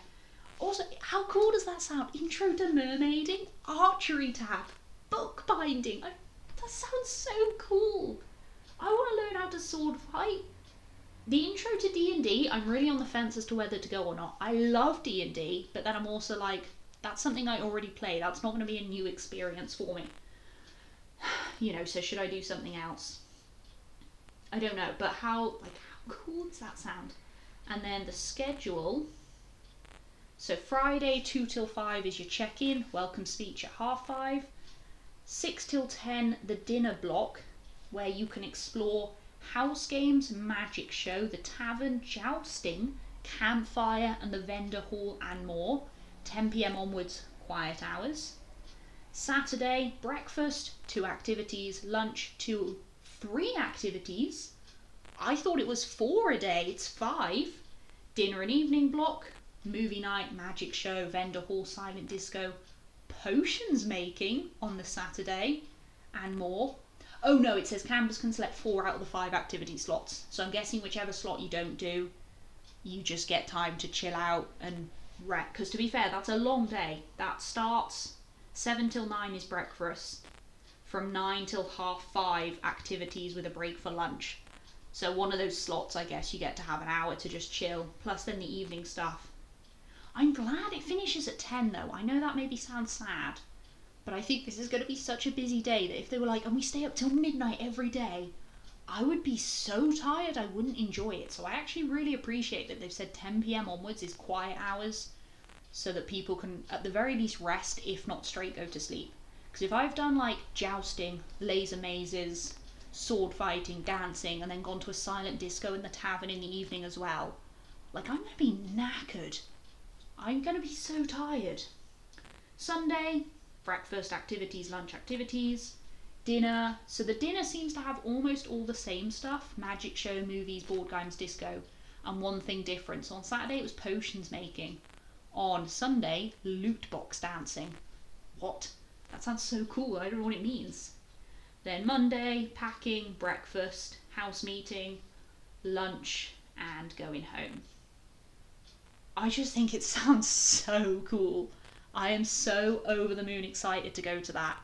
Also, how cool does that sound? Intro to mermaiding, archery tab, bookbinding. That sounds so cool. I want to learn how to sword fight. The intro to D&D, I'm really on the fence as to whether to go or not. I love D&D, but then I'm also like, that's something I already play. That's not going to be a new experience for me. So should I do something else? I don't know, but how cool does that sound? And then the schedule. So Friday 2 till 5 is your check-in, welcome speech at 5:30. 6 till 10, the dinner block, where you can explore house games, magic show, the tavern, jousting, campfire, and the vendor hall, and more. 10 p.m. onwards, quiet hours. Saturday, breakfast, 2 activities, lunch, 3 activities. I thought it was 4 a day, it's 5. Dinner and evening block, movie night, magic show, vendor hall, silent disco, potions making on the Saturday, and more. Oh no, it says campers can select 4 out of the 5 activity slots. So I'm guessing whichever slot you don't do, you just get time to chill out and wreck. Because to be fair, that's a long day. That starts 7 till 9 is breakfast. From 9 till 5:30, activities with a break for lunch. So one of those slots, I guess, you get to have an hour to just chill. Plus then the evening stuff. I'm glad it finishes at 10 though. I know that maybe sounds sad, but I think this is going to be such a busy day that if they were like, and we stay up till midnight every day, I would be so tired I wouldn't enjoy it. So I actually really appreciate that they've said 10 p.m. onwards is quiet hours, so that people can at the very least rest, if not straight go to sleep. Because if I've done like jousting, laser mazes, sword fighting, dancing, and then gone to a silent disco in the tavern in the evening as well, like I'm going to be knackered. I'm going to be so tired. Sunday, breakfast activities, lunch activities, dinner. So the dinner seems to have almost all the same stuff. Magic show, movies, board games, disco, and one thing different. So on Saturday it was potions making. On Sunday, loot box dancing. What? That sounds so cool. I don't know what it means. Then Monday, packing, breakfast, house meeting, lunch, and going home. I just think it sounds so cool. I am so over the moon excited to go to that.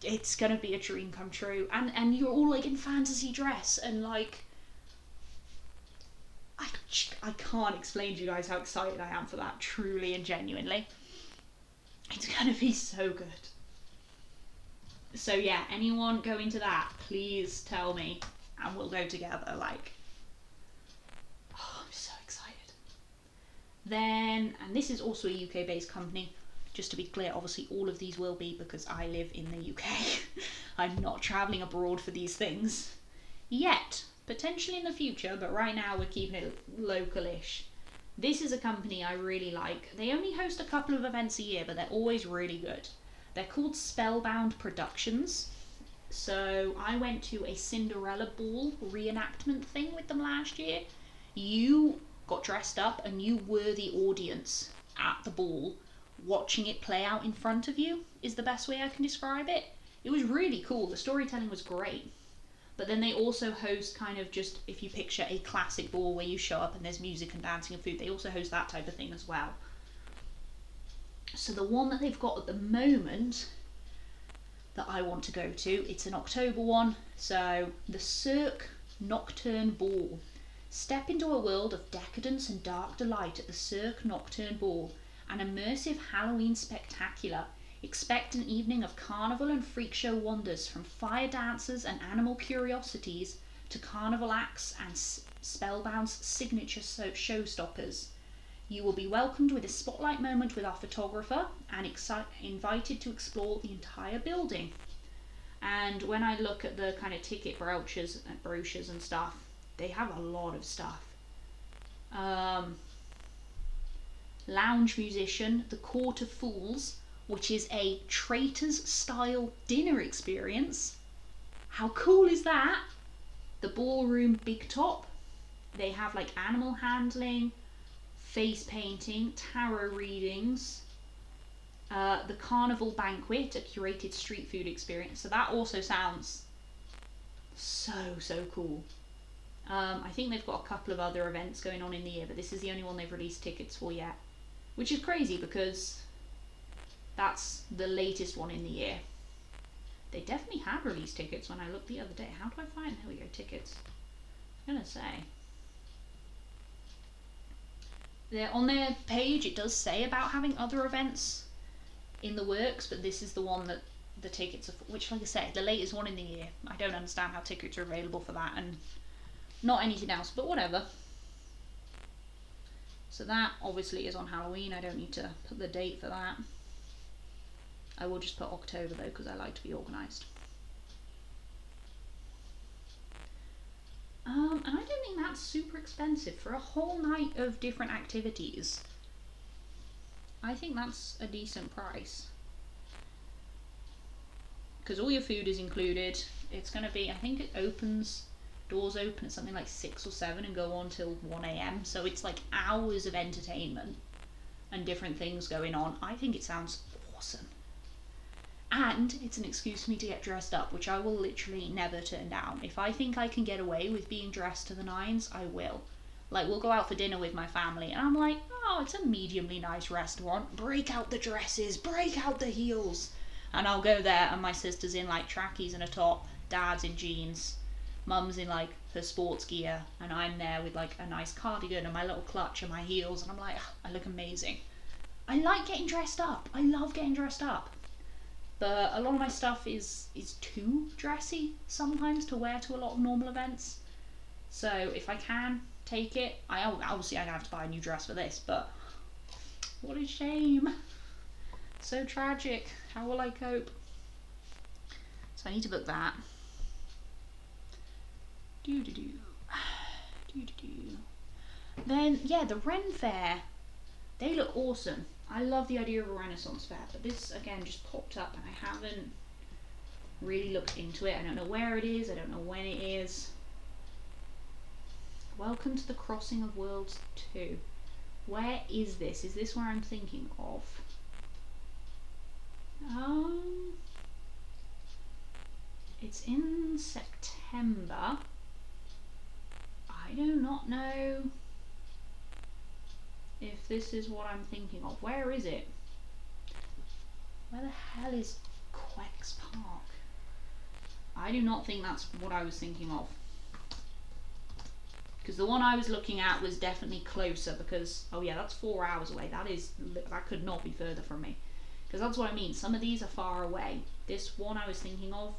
it's gonna be a dream come true. And you're all like in fantasy dress, and like I can't explain to you guys how excited I am for that, truly and genuinely. It's gonna be so good. So yeah, anyone going to that, please tell me and we'll go together. Like, oh, I'm so excited. Then, and this is also a UK based company, just to be clear, obviously all of these will be because I live in the UK. I'm not travelling abroad for these things yet, potentially in the future, but right now we're keeping it local-ish. This is a company I really like. They only host a couple of events a year, but they're always really good. They're called Spellbound Productions. So I went to a Cinderella ball reenactment thing with them last year. You got dressed up and you were the audience at the ball, watching it play out in front of you is the best way I can describe it. It was really cool. The storytelling was great. But then they also host kind of just, if you picture a classic ball where you show up and there's music and dancing and food, they also host that type of thing as well. So the one that they've got at the moment that I want to go to, it's an October one, so the Cirque Nocturne Ball. Step into a world of decadence and dark delight at the Cirque Nocturne Ball, an immersive Halloween spectacular. Expect an evening of carnival and freak show wonders, from fire dancers and animal curiosities to carnival acts and Spellbound's signature showstoppers. You will be welcomed with a spotlight moment with our photographer and invited to explore the entire building. And when I look at the kind of ticket brochures and stuff, they have a lot of stuff. Lounge musician, the Court of Fools, which is a Traitors style dinner experience. How cool is that? The Ballroom Big Top. They have like animal handling, face painting, tarot readings. The Carnival Banquet, a curated street food experience. So that also sounds so cool. I think they've got a couple of other events going on in the year, but this is the only one they've released tickets for yet, which is crazy because that's the latest one in the year. They definitely had released tickets when I looked the other day. How do I find, there we go, tickets. I was gonna say, they're on their page, it does say about having other events in the works, but this is the one that the tickets are for, which, like I say, the latest one in the year. I don't understand how tickets are available for that and not anything else, but whatever. So that obviously is on Halloween. I don't need to put the date for that. I will just put October though, because I like to be organised. And I don't think that's super expensive for a whole night of different activities. I think that's a decent price. Because all your food is included. It's going to be, I think it opens, doors open at something like 6 or 7 and go on till 1 AM. So it's like hours of entertainment and different things going on. I think it sounds awesome. And it's an excuse for me to get dressed up, which I will literally never turn down. If I think I can get away with being dressed to the nines, I will. Like, we'll go out for dinner with my family, and I'm like, oh, it's a mediumly nice restaurant. Break out the dresses, break out the heels. And I'll go there, and my sister's in, like, trackies and a top, dad's in jeans, mum's in, like, her sports gear, and I'm there with, like, a nice cardigan and my little clutch and my heels, and I'm like, oh, I look amazing. I like getting dressed up. I love getting dressed up. But a lot of my stuff is too dressy sometimes to wear to a lot of normal events. So if I can take it, obviously I have to buy a new dress for this, but what a shame. So tragic. How will I cope? So I need to book that. Then, yeah, the Ren Fair. They look awesome. I love the idea of a Renaissance fair, but this, again, just popped up and I haven't really looked into it. I don't know where it is. I don't know when it is. Welcome to the Crossing of Worlds 2. Where is this? Is this where I'm thinking of? It's in September. I do not know if this is what I'm thinking of. Where is it? Where the hell is Quex Park. I do not think that's what I was thinking of. Because the one I was looking at was definitely closer because, oh yeah, that's 4 hours away. That could not be further from me. Because that's what I mean. Some of these are far away. This one I was thinking of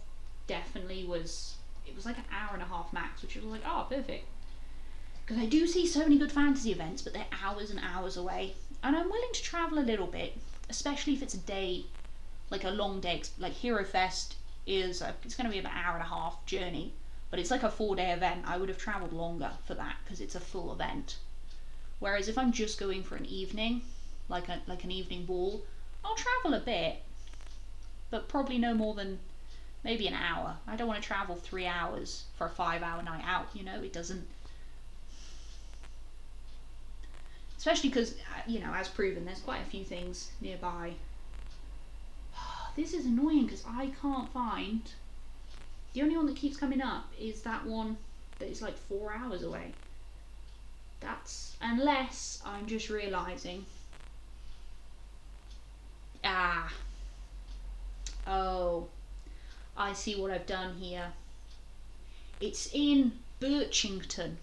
definitely was, it was like an hour and a half max, which was like, oh, perfect. Because I do see so many good fantasy events, but they're hours and hours away. And I'm willing to travel a little bit, especially if it's a day, like a long day. Like Hero Fest is, it's going to be about an hour and a half journey, but it's like a 4-day event. I would have travelled longer for that because it's a full event. Whereas if I'm just going for an evening, like an evening ball, I'll travel a bit, but probably no more than maybe an hour. I don't want to travel 3 hours for a 5-hour night out, you know, it doesn't. Especially because, you know, as proven, there's quite a few things nearby. This is annoying because I can't find. The only one that keeps coming up is that one that is like 4 hours away. That's, unless I'm just realising. Oh, I see what I've done here. It's in Birchington.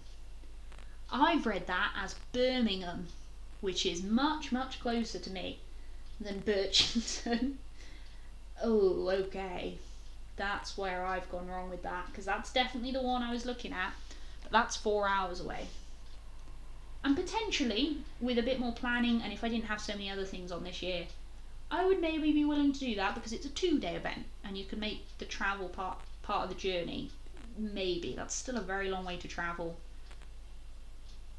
I've read that as Birmingham, which is much, much closer to me than Birchington. Oh, okay. That's where I've gone wrong with that, because that's definitely the one I was looking at, but that's 4 hours away. And potentially, with a bit more planning, and if I didn't have so many other things on this year, I would maybe be willing to do that, because it's a 2-day event, and you can make the travel part of the journey. Maybe. That's still a very long way to travel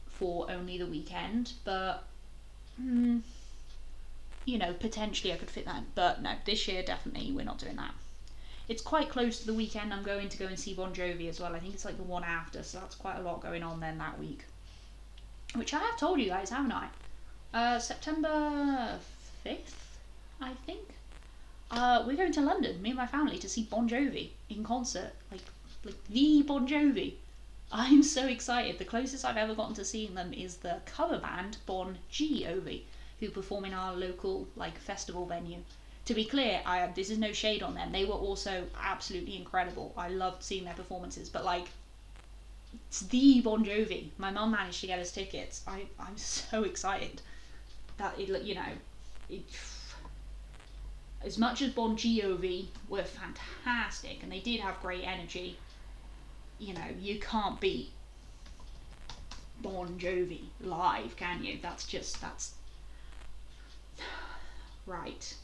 for only the weekend, but you know, potentially I could fit that in. But no, this year definitely we're not doing that. It's quite close to the weekend I'm going to go and see Bon Jovi as well. I think it's like the one after, so that's quite a lot going on then that week, which I have told you guys, haven't I? September 5th, I think. We're going to London, me and my family, to see Bon Jovi in concert, like the Bon Jovi. I'm so excited. The closest I've ever gotten to seeing them is the cover band Bon Jovi, who perform in our local like festival venue. To be clear, this is no shade on them. They were also absolutely incredible. I loved seeing their performances, but like, it's the Bon Jovi. My mum managed to get us tickets. I'm so excited that it, you know, as much as Bon Jovi were fantastic and they did have great energy, you know, you can't beat Bon Jovi live, can you? That's right.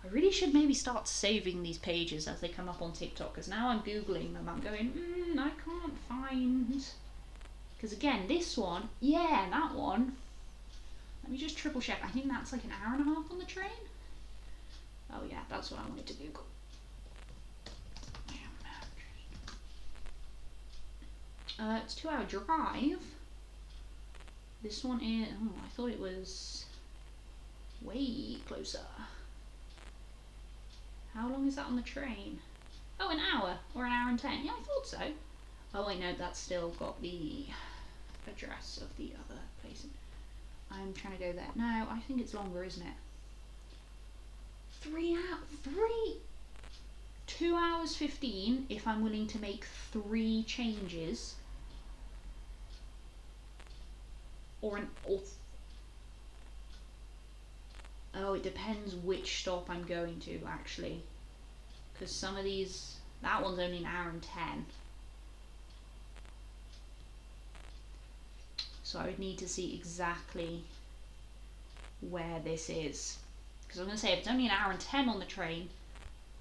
I really should maybe start saving these pages as they come up on TikTok, because now I'm Googling them, I'm going, I can't find. Because again, this one, yeah, that one. Let me just triple check. I think that's like an hour and a half on the train. Oh yeah, that's what I wanted to Google. It's a 2-hour drive. This one is, oh, I thought it was way closer. How long is that on the train? Oh, an hour or an hour and 10. Yeah, I thought so. Oh wait, no, that's still got the address of the other place. I'm trying to go there. No, I think it's longer, isn't it? 2 hours 15 if I'm willing to make 3 changes. Oh, it depends which stop I'm going to, actually. Because some of these, that one's only an hour and 10. So I would need to see exactly where this is. Because I'm going to say, if it's only an hour and 10 on the train,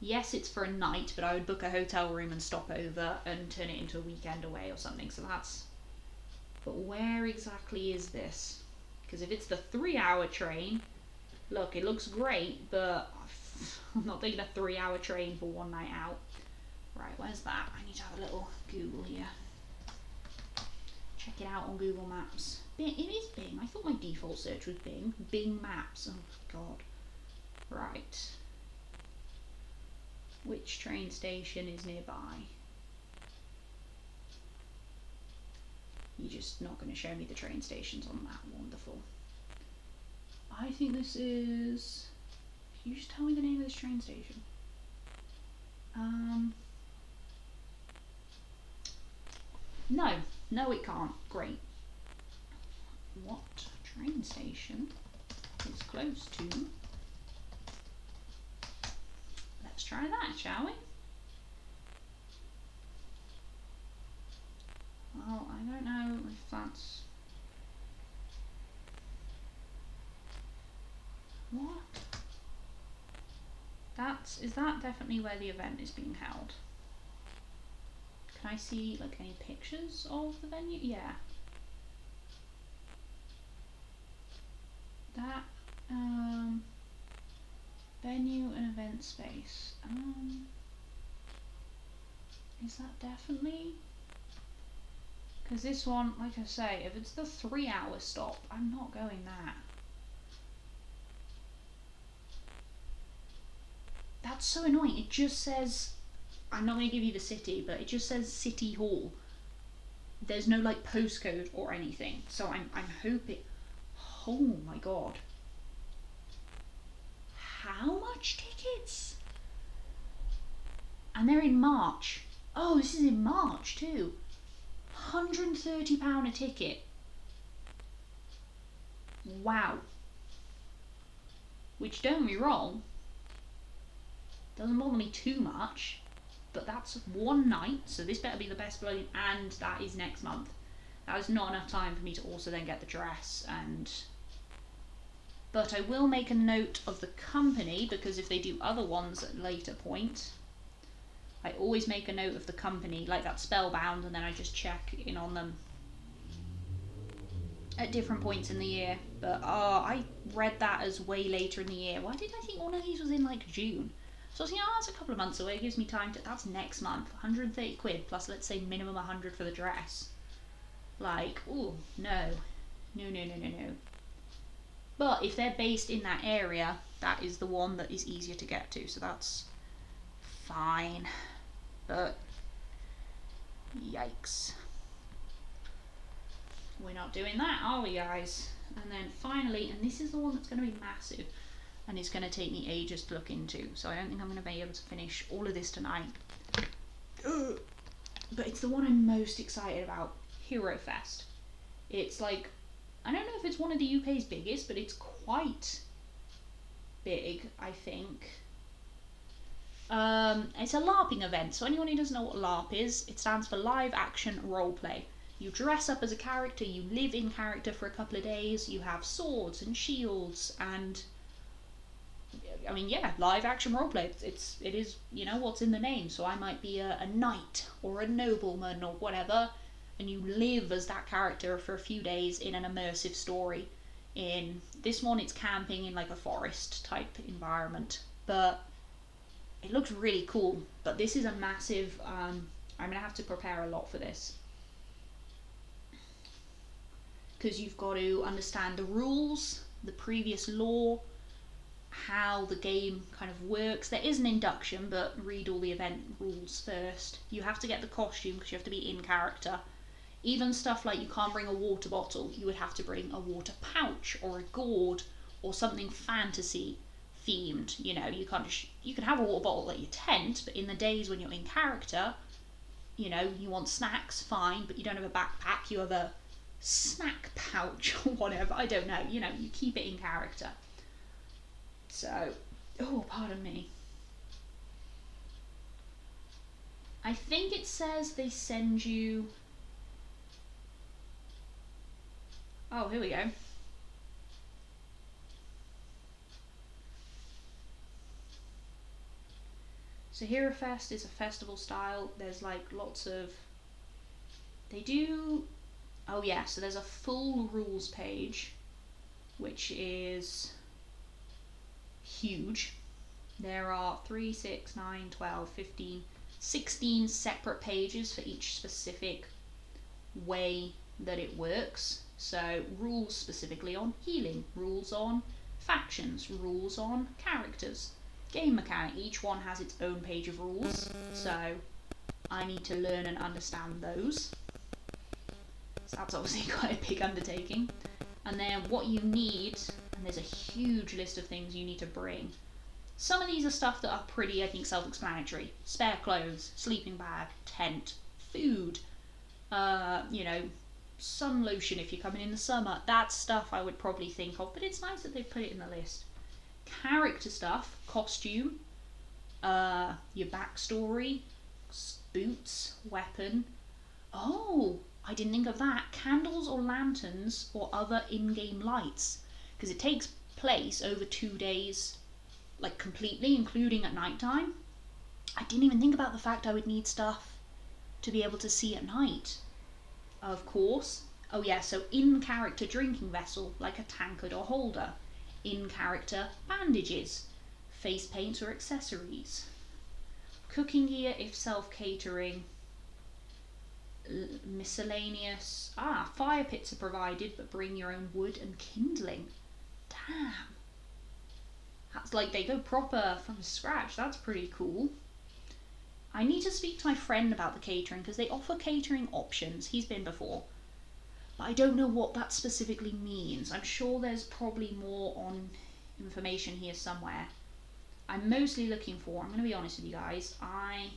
yes, it's for a night, but I would book a hotel room and stop over and turn it into a weekend away or something. So that's... But where exactly is this? Because if it's the 3-hour train, look, it looks great, but I'm not taking a 3-hour train for one night out. Right, where's that? I need to have a little Google here. Check it out on Google Maps. Bing, it is Bing. I thought my default search was Bing. Bing Maps. Oh, God. Right. Which train station is nearby? You're just not going to show me the train stations on that. Wonderful. I think this is you just tell me the name of this train station? No, it can't. Great. What train station is close to? Let's try that, shall we? Well, I don't know if that's... What? Is that definitely where the event is being held? Can I see like any pictures of the venue? Yeah. That venue and event space. Is that definitely? Because this one, like I say, if it's the 3-hour stop, I'm not going that. That's so annoying. It just says, I'm not going to give you the city, but it just says City Hall. There's no like postcode or anything. So I'm hoping, oh my god. How much tickets? And they're in March. Oh, this is in March too. £130 a ticket. Wow. Which, don't get me wrong, doesn't bother me too much, but that's one night, so this better be the best bloody, and that is next month. That is not enough time for me to also then get the dress, and... But I will make a note of the company, because if they do other ones at a later point, I always make a note of the company, like that Spellbound, and then I just check in on them at different points in the year. But I read that as way later in the year. Why did I think one of these was in like June? So I was thinking, oh, that's a couple of months away. It gives me time to... That's next month. 130 quid plus, let's say, minimum 100 for the dress. Like, ooh, no. No. But if they're based in that area, that is the one that is easier to get to. So that's fine. But, yikes. We're not doing that, are we, guys? And then finally, and this is the one that's going to be massive, and it's going to take me ages to look into, so I don't think I'm going to be able to finish all of this tonight. Ugh. But it's the one I'm most excited about, Hero Fest. It's like, I don't know if it's one of the UK's biggest, but it's quite big, I think. It's a LARPing event, so anyone who doesn't know what LARP is, it stands for live action roleplay. You dress up as a character, you live in character for a couple of days, you have swords and shields and... I mean, yeah, live action roleplay. It is, you know, what's in the name. So I might be a knight or a nobleman or whatever, and you live as that character for a few days in an immersive story. In this one, it's camping in like a forest type environment, but it looks really cool. But this is a massive... I'm gonna have to prepare a lot for this, because you've got to understand the rules, the previous lore, how the game kind of works. There is an induction, but read all the event rules first. You have to get the costume because you have to be in character. Even stuff like you can't bring a water bottle, you would have to bring a water pouch or a gourd or something fantasy themed. You know, you can't just, you can have a water bottle at your tent, but in the days when you're in character, you know, you want snacks, fine, but you don't have a backpack, you have a snack pouch or whatever, I don't know, you know, you keep it in character. So, oh, pardon me. I think it says they send you... Oh, here we go. So Hero Fest is a festival style. There's like lots of... They do... Oh yeah, so there's a full rules page, which is huge. There are 3, 6, 9, 12, 15, 16 separate pages for each specific way that it works. So rules specifically on healing, rules on factions, rules on characters, game mechanic. Each one has its own page of rules, so I need to learn and understand those. So that's obviously quite a big undertaking. And then what you need, and there's a huge list of things you need to bring. Some of these are stuff that are pretty, I think, self-explanatory. Spare clothes, sleeping bag, tent, food, you know, sun lotion if you're coming in the summer. That's stuff I would probably think of, but it's nice that they've put it in the list. Character stuff, costume, your backstory, boots, weapon. Oh, I didn't think of that. Candles or lanterns or other in-game lights, because it takes place over 2 days, like completely, including at night time. I didn't even think about the fact I would need stuff to be able to see at night. Of course. Oh yeah, so in character drinking vessel, like a tankard or holder. In character bandages, face paints or accessories. Cooking gear if self-catering. Miscellaneous. Fire pits are provided, but bring your own wood and kindling. Damn. That's like they go proper from scratch. That's pretty cool. I need to speak to my friend about the catering because they offer catering options. He's been before. But I don't know what that specifically means. I'm sure there's probably more on information here somewhere. I'm mostly looking for, I'm going to be honest with you guys, I'm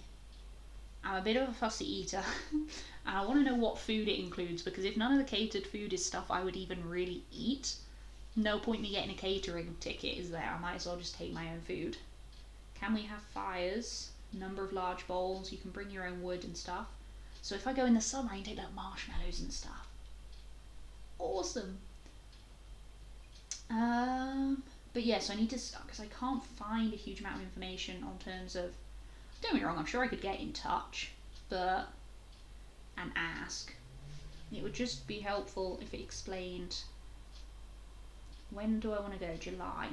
a bit of a fussy eater and I want to know what food it includes, because if none of the catered food is stuff I would even really eat, no point me getting a catering ticket, is there? I might as well just take my own food. Can we have fires? Number of large bowls, you can bring your own wood and stuff. So if I go in the summer I can take like marshmallows and stuff. Awesome. But yes, I need to, because I can't find a huge amount of information on terms of, don't get me wrong, I'm sure I could get in touch, and ask. It would just be helpful if it explained, when do I want to go? July.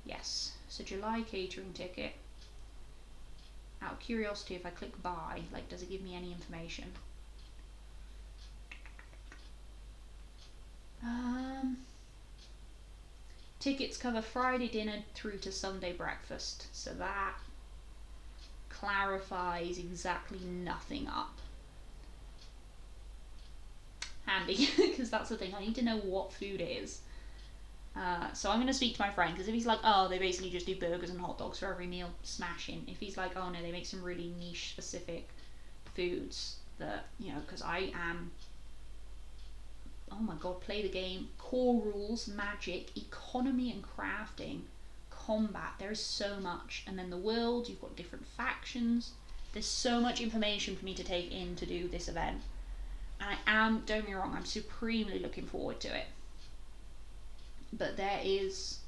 Yes, so July catering ticket. Out of curiosity, if I click buy, like, does it give me any information? Tickets cover Friday dinner through to Sunday breakfast, so that clarifies exactly nothing up. Handy, because that's the thing, I need to know what food it is. So I'm going to speak to my friend, because if he's like, oh, they basically just do burgers and hot dogs for every meal, smashing. If he's like, oh no, they make some really niche specific foods that, you know, because I am, oh my god, play the game, core rules, magic, economy and crafting, combat, there is so much. And then the world, you've got different factions. There's so much information for me to take in to do this event. And I am, don't get me wrong, I'm supremely looking forward to it. But there is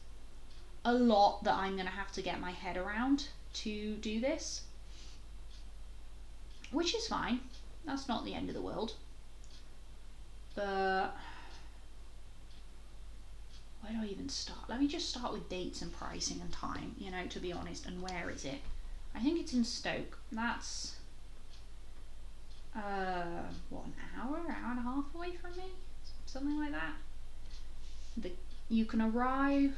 a lot that I'm going to have to get my head around to do this. Which is fine. That's not the end of the world. But where do I even start? Let me just start with dates and pricing and time, you know, to be honest. And where is it? I think it's in Stoke. That's what, an hour and a half away from me? Something like that. You can arrive,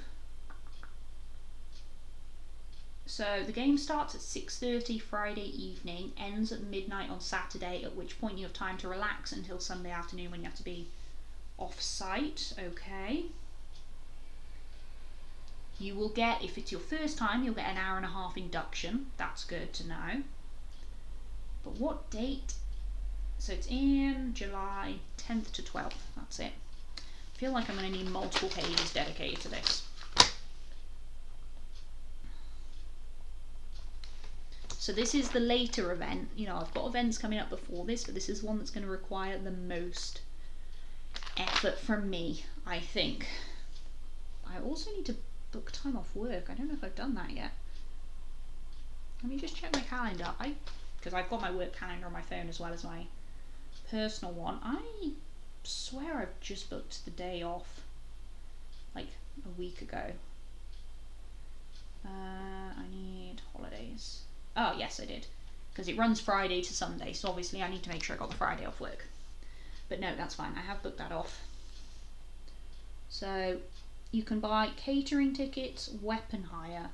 so the game starts at 6:30 Friday evening, ends at midnight on Saturday, at which point you have time to relax until Sunday afternoon when you have to be off site. Okay. You will get, if it's your first time, you'll get an hour and a half induction. That's good to know. But what date? So it's in July 10th to 12th. That's it. I feel like I'm going to need multiple pages dedicated to this. So this is the later event. You know, I've got events coming up before this, but this is one that's going to require the most effort from me, I think. I also need to book time off work. I don't know if I've done that yet. Let me just check my calendar. Because I've got my work calendar on my phone as well as my personal one. I swear I've just booked the day off like a week ago. I need holidays. Oh yes, I did, because it runs Friday to Sunday, so obviously I need to make sure I got the Friday off work. But no, that's fine, I have booked that off. So you can buy catering tickets, weapon hire,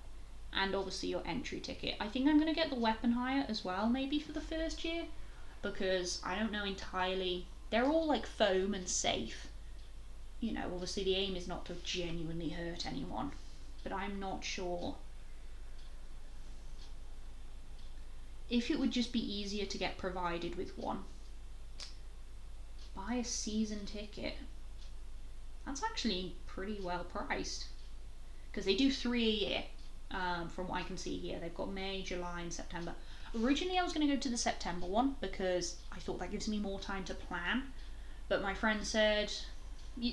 and obviously your entry ticket. I think I'm going to get the weapon hire as well, maybe for the first year, because I don't know entirely. They're all like foam and safe. You know, obviously the aim is not to genuinely hurt anyone, but I'm not sure if it would just be easier to get provided with one. Buy a season ticket. That's actually pretty well priced, because they do 3 a year. From what I can see here, they've got May, July, and September. Originally, I was going to go to the September one because I thought that gives me more time to plan. But my friend said,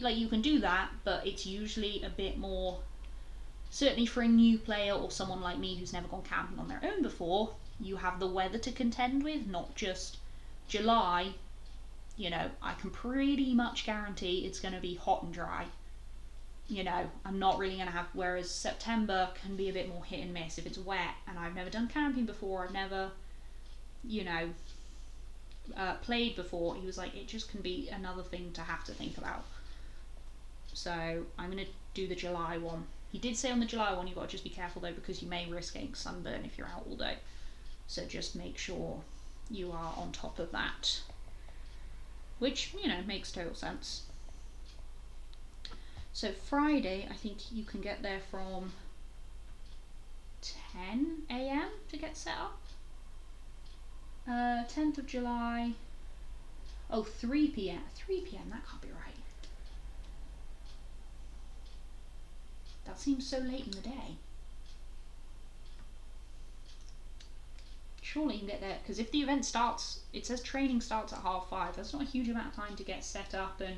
like, you can do that, but it's usually a bit more, certainly for a new player or someone like me who's never gone camping on their own before, you have the weather to contend with, not just July. You know, I can pretty much guarantee it's going to be hot and dry. You know, I'm not really going to have, whereas September can be a bit more hit and miss if it's wet, and I've never done camping before, I've never, you know, played before. He was like, it just can be another thing to have to think about. So I'm going to do the July one. He did say on the July one, you've got to just be careful though, because you may risk getting sunburn if you're out all day. So just make sure you are on top of that. Which, you know, makes total sense. So Friday, I think you can get there from 10 a.m. to get set up. 10th of July. Oh, 3 p.m. 3 p.m. That can't be right. That seems so late in the day. Surely you can get there, because if the event starts, it says training starts at 5:30. That's not a huge amount of time to get set up and.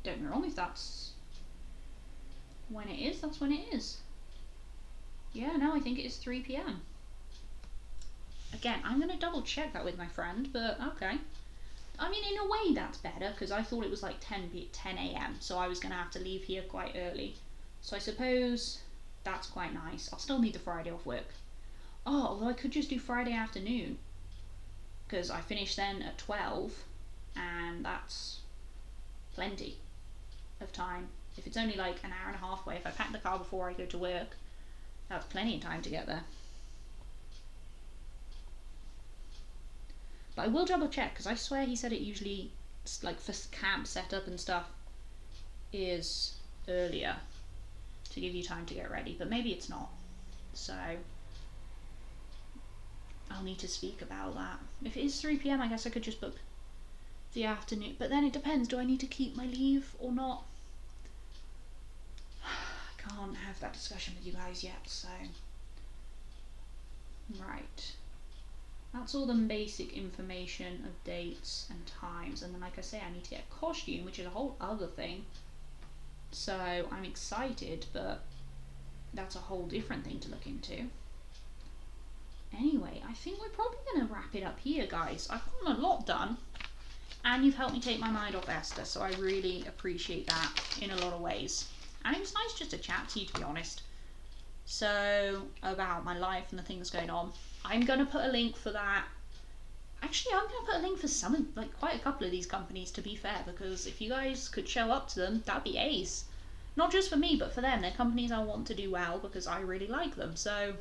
Don't get me wrong, if that's when it is, that's when it is. Yeah, no, I think it is 3 p.m. Again, I'm going to double check that with my friend, but okay. I mean, in a way that's better, because I thought it was like 10 a.m, so I was going to have to leave here quite early. So I suppose that's quite nice. I'll still need the Friday off work. Oh, although I could just do Friday afternoon, because I finish then at 12, and that's plenty of time. If it's only like an hour and a half away, if I pack the car before I go to work, that's plenty of time to get there. But I will double check, because I swear he said it usually, like for camp setup and stuff, is earlier to give you time to get ready, but maybe it's not. So I'll need to speak about that. If it is 3 p.m, I guess I could just book the afternoon, but then it depends, do I need to keep my leave or not? I can't have that discussion with you guys yet, so right, that's all the basic information of dates and times, and then like I say, I need to get a costume, which is a whole other thing. So I'm excited, but that's a whole different thing to look into. Anyway, I think we're probably going to wrap it up here, guys. I've gotten a lot done, and you've helped me take my mind off Esther, so I really appreciate that in a lot of ways. And it was nice just to chat to you, to be honest. So, about my life and the things going on. I'm going to put a link for that. Actually, I'm going to put a link for some, like quite a couple of these companies, to be fair, because if you guys could show up to them, that'd be ace. Not just for me, but for them. They're companies I want to do well because I really like them. So,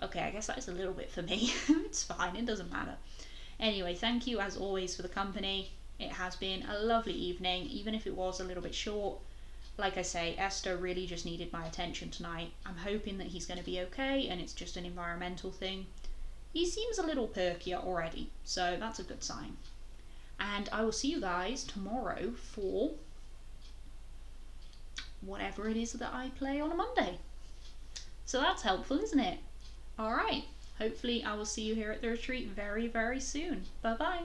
okay, I guess that is a little bit for me. It's fine, it doesn't matter. Anyway, thank you as always for the company. It has been a lovely evening, even if it was a little bit short. Like I say, Esther really just needed my attention tonight. I'm hoping that he's going to be okay and it's just an environmental thing. He seems a little perkier already, so that's a good sign. And I will see you guys tomorrow for whatever it is that I play on a Monday. So that's helpful, isn't it? Alright, hopefully I will see you here at the retreat very, very soon. Bye bye.